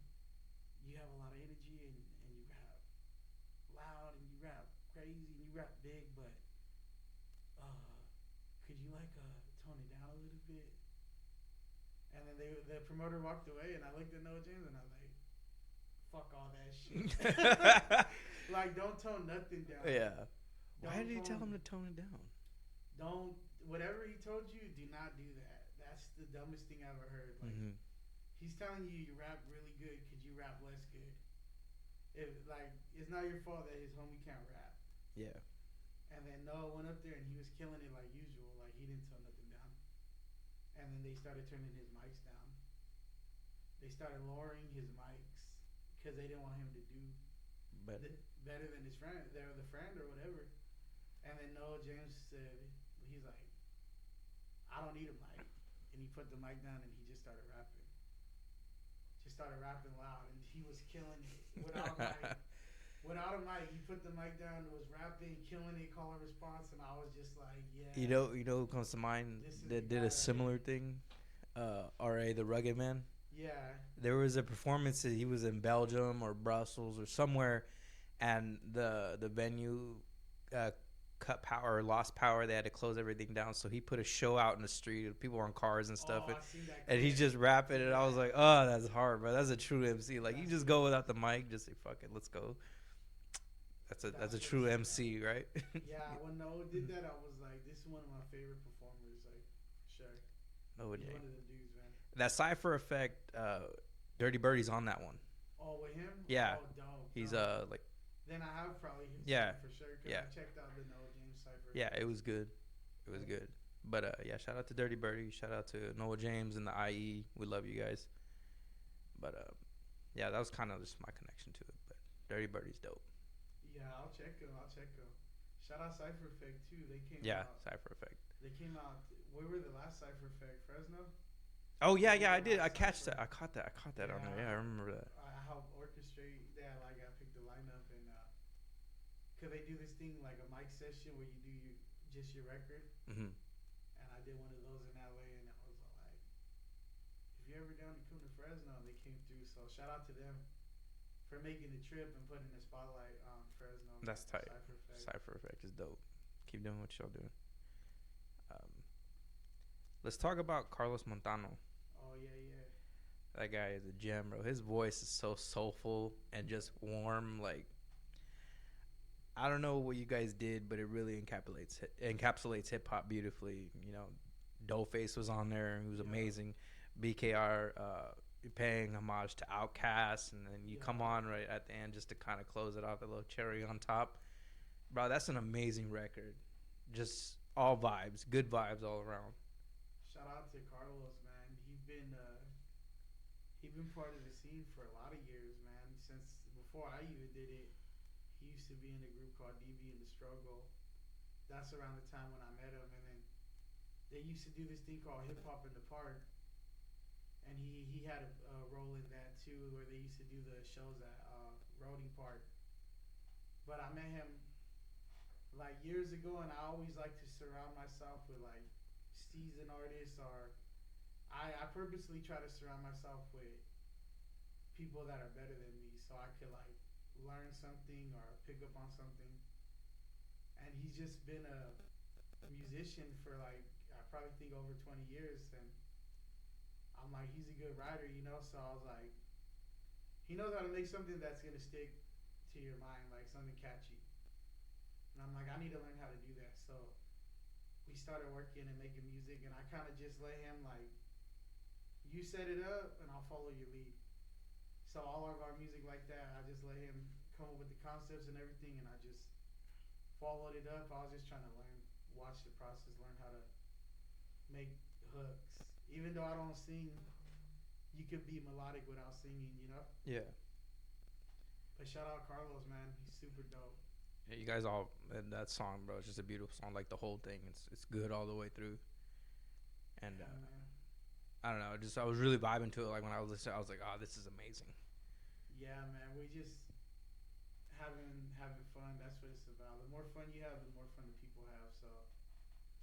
you have a lot of energy, and you rap loud, and you rap crazy, and you rap big, but could you like tone it down a little bit?" And then the promoter walked away, and I looked at Noah James, and I was like, fuck all that shit. Like, don't tone nothing down. Yeah. Why Don't did he tell tone- him to tone it down? don't, whatever he told you, do not do that. That's the dumbest thing I ever heard. Like, Mm-hmm. he's telling you you rap really good. Could you rap less good? If like, it's not your fault that his homie can't rap. Yeah. And then Noah went up there and he was killing it like usual. Like, he didn't tone nothing down. And then they started turning his mics down. They started lowering his mics because they didn't want him to do But better than his friend. They're the friend or whatever. And then Noah James said, he's like, I don't need a mic. And he put the mic down and he just started rapping. Just started rapping loud and he was killing it without a mic. Without a mic, he put the mic down, was rapping, killing it, call and response, and I was just like, yeah. you know who comes to mind that did a similar thing? R.A. the Rugged Man. Yeah. There was a performance that he was in Belgium or Brussels or somewhere, and the venue cut power or lost power. They had to close everything down, so he put a show out in the street. People were on cars and stuff, Oh, I seen that and he's just rapping. And I was like, oh, that's hard, bro. That's a true MC. Like, you just go without the mic, just say fuck it, let's go. That's a true MC, right? Yeah, when Noah did that, I was like, this is one of my favorite performers, like, sure. No, He's one of the dudes, man. that Cypher Effect, Dirty Birdie's on that one. Oh, with him? Yeah. Oh, dope. He's like. Then I have probably him for sure. Cause Yeah. I checked out the Noah James Cypher. Yeah, it was good. It was good. But yeah, shout out to Dirty Birdie. Shout out to Noah James and the IE. We love you guys. But yeah, that was kind of just my connection to it. But Dirty Birdie's dope. Yeah, I'll check him. Shout out Cypher Effect too. They came out. Yeah, Cypher Effect. They came out. Where were the last Cypher Effect? Fresno? Oh yeah, I did. I caught that. I caught that on there. Yeah, I remember that. I helped orchestrate that. Like, I picked the lineup and cause they do this thing like a mic session where you do just your record. Mm-hmm. And I did one of those in LA, and I was like, if you're ever down to come to Fresno, they came through. So shout out to them for making the trip and putting the spotlight on Fresno. That's tight. Cypher Effect. Cypher Effect is dope. Keep doing what y'all doing. Let's talk about Carlos Montano. Oh yeah. That guy is a gem, bro. His voice is so soulful and just warm. Like, I don't know what you guys did, but it really encapsulates hip hop beautifully. You know, Dollface was on there. He was amazing. BKR paying homage to Outkast, and then you come on right at the end just to kind of close it off, a little cherry on top. Bro, that's an amazing record. Just all vibes, good vibes all around. Shout out to Carlos, man. He been part of the scene for a lot of years, man. Since before I even did it, he used to be in a group called DB and the Struggle. That's around the time when I met him, and then they used to do this thing called Hip Hop in the Park, and he had a role in that too, where they used to do the shows at Roding Park. But I met him like years ago, and I always like to surround myself with like seasoned artists, or I purposely try to surround myself with people that are better than me, so I could like learn something or pick up on something. And he's just been a musician for like, I probably think over 20 years, and I'm like, he's a good writer, you know. So I was like, he knows how to make something that's gonna stick to your mind, like something catchy. And I'm like, I need to learn how to do that. So we started working and making music, and I kind of just let him like, you set it up and I'll follow your lead. So all of our music like that, I just let him come up with the concepts and everything, and I just followed it up. I was just trying to learn, watch the process, learn how to make hooks. Even though I don't sing, you could be melodic without singing, you know? Yeah. But shout out Carlos, man. He's super dope. Yeah, you guys all, and that song, bro, it's just a beautiful song. Like the whole thing, it's good all the way through. And I don't know, I was really vibing to it. Like when I was listening, I was like, oh, this is amazing. Yeah, man. We just having fun. That's what it's about. The more fun you have, the more fun the people have. So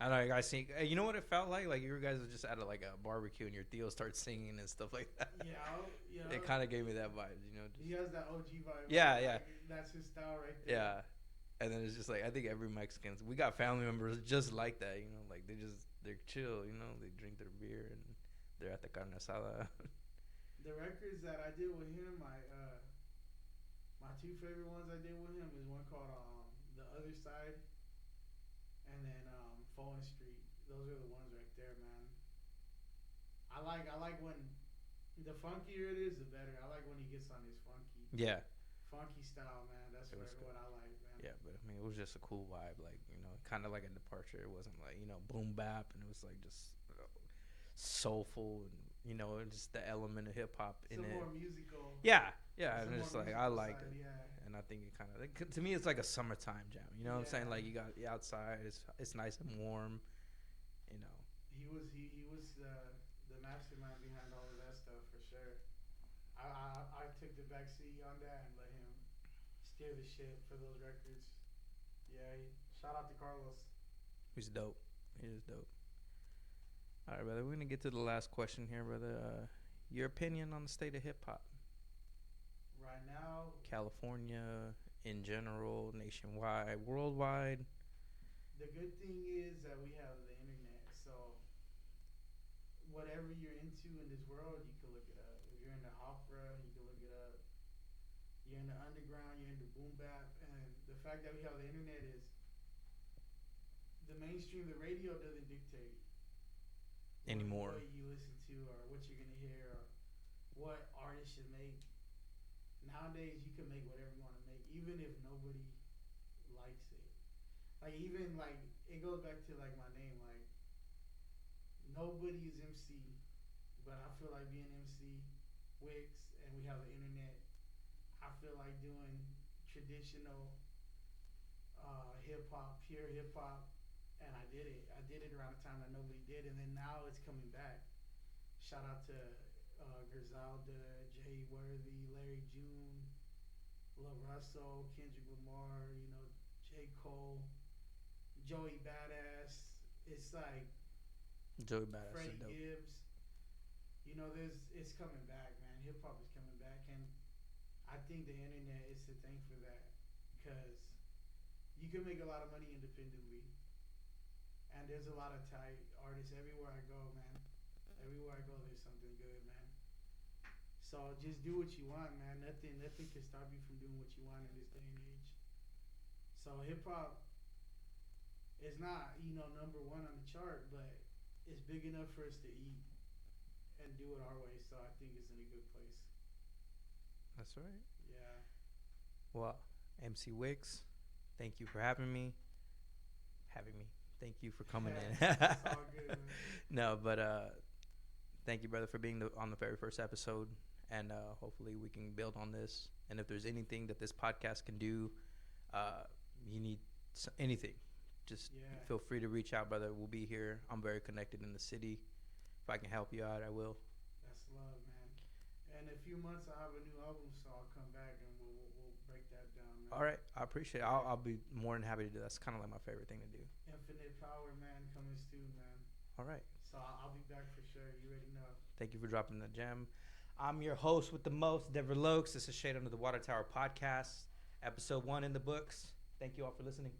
I know you guys sing. You know what it felt like? Like you guys were just at like a barbecue and your Theo starts singing and stuff like that. Yeah. It kind of gave me that vibe, you know. He has that OG vibe. Yeah. Like, that's his style right there. Yeah. And then it's just like, I think every Mexican, we got family members just like that, you know, like they're chill, you know, they drink their beer and they're at the carne asada. The records that I did with him, my two favorite ones I did with him is one called The Other Side, and then Fulton Street. Those are the ones right there, man. I like when the funkier it is, the better. I like when he gets on his Yeah, funky style, man. That's it was good. what I like, man. Yeah, but I mean, it was just a cool vibe, like kind of like a departure. It wasn't like boom bap, and it was like just soulful, and just the element of hip hop in Some it. more musical. Yeah, yeah, and Some more it's like I musical liked side, it, yeah. and I think it kind of to me it's like a summertime jam. You know what I'm saying? Yeah. Like you got outside, it's nice and warm. You know, He was the mastermind behind all of that stuff for sure. I took the back seat on that and let him steer the ship for those records. Yeah, shout out to Carlos. he's dope. He is dope. All right, brother. We're gonna get to the last question here, brother. Your opinion on the state of hip hop, Right now, California in general, nationwide, worldwide. the good thing is that we have the internet, so whatever you're into in this world, you can look it up. If you're into opera, you can look it up. You're into underground, you're into boom bap, and the fact that we have the internet is the mainstream, the radio doesn't dictate Anymore. what you listen to or what you're gonna hear or what artists should make. Nowadays, you can make whatever you want to make, even if nobody likes it. Like even like it goes back to like my name. Like nobody is MC, but I feel like being MC, Wicks, and we have the internet. I feel like doing traditional hip hop, pure hip hop, and I did it. I did it around a time that nobody did, and then now it's coming back. Shout out to Griselda, Jay Worthy, Larry June, La Russell, Kendrick Lamar, J. Cole, Joey Badass. It's like Joey Badass Freddie is dope. Gibbs. It's coming back, man. Hip hop is coming back, and I think the internet is to thank for that, because you can make a lot of money independently, and there's a lot of tight artists everywhere I go, man. Everywhere I go, there's something good, man. So just do what you want, man. Nothing can stop you from doing what you want in this day and age. So hip hop is not number one on the chart, but it's big enough for us to eat and do it our way. So I think it's in a good place. That's right. Yeah. Well, MC Wicks, thank you for having me. Thank you for coming in. It's all good, man. No, but thank you, brother, for being on the very first episode, and hopefully we can build on this. And if there's anything that this podcast can do, you need anything, just feel free to reach out, brother. We'll be here. I'm very connected in the city. If I can help you out, I will. That's love, man. And in a few months, I'll have a new album, so I'll come back and we'll break that down, man. All right, I appreciate it. I'll be more than happy to do that. That's kind of like my favorite thing to do. Infinite Power, man, coming soon, man. All right. So I'll be back for sure. You already know. Thank you for dropping the gem. I'm your host with the most, Dever Locs. This is Shade Under the Water Tower podcast, episode 1 in the books. Thank you all for listening.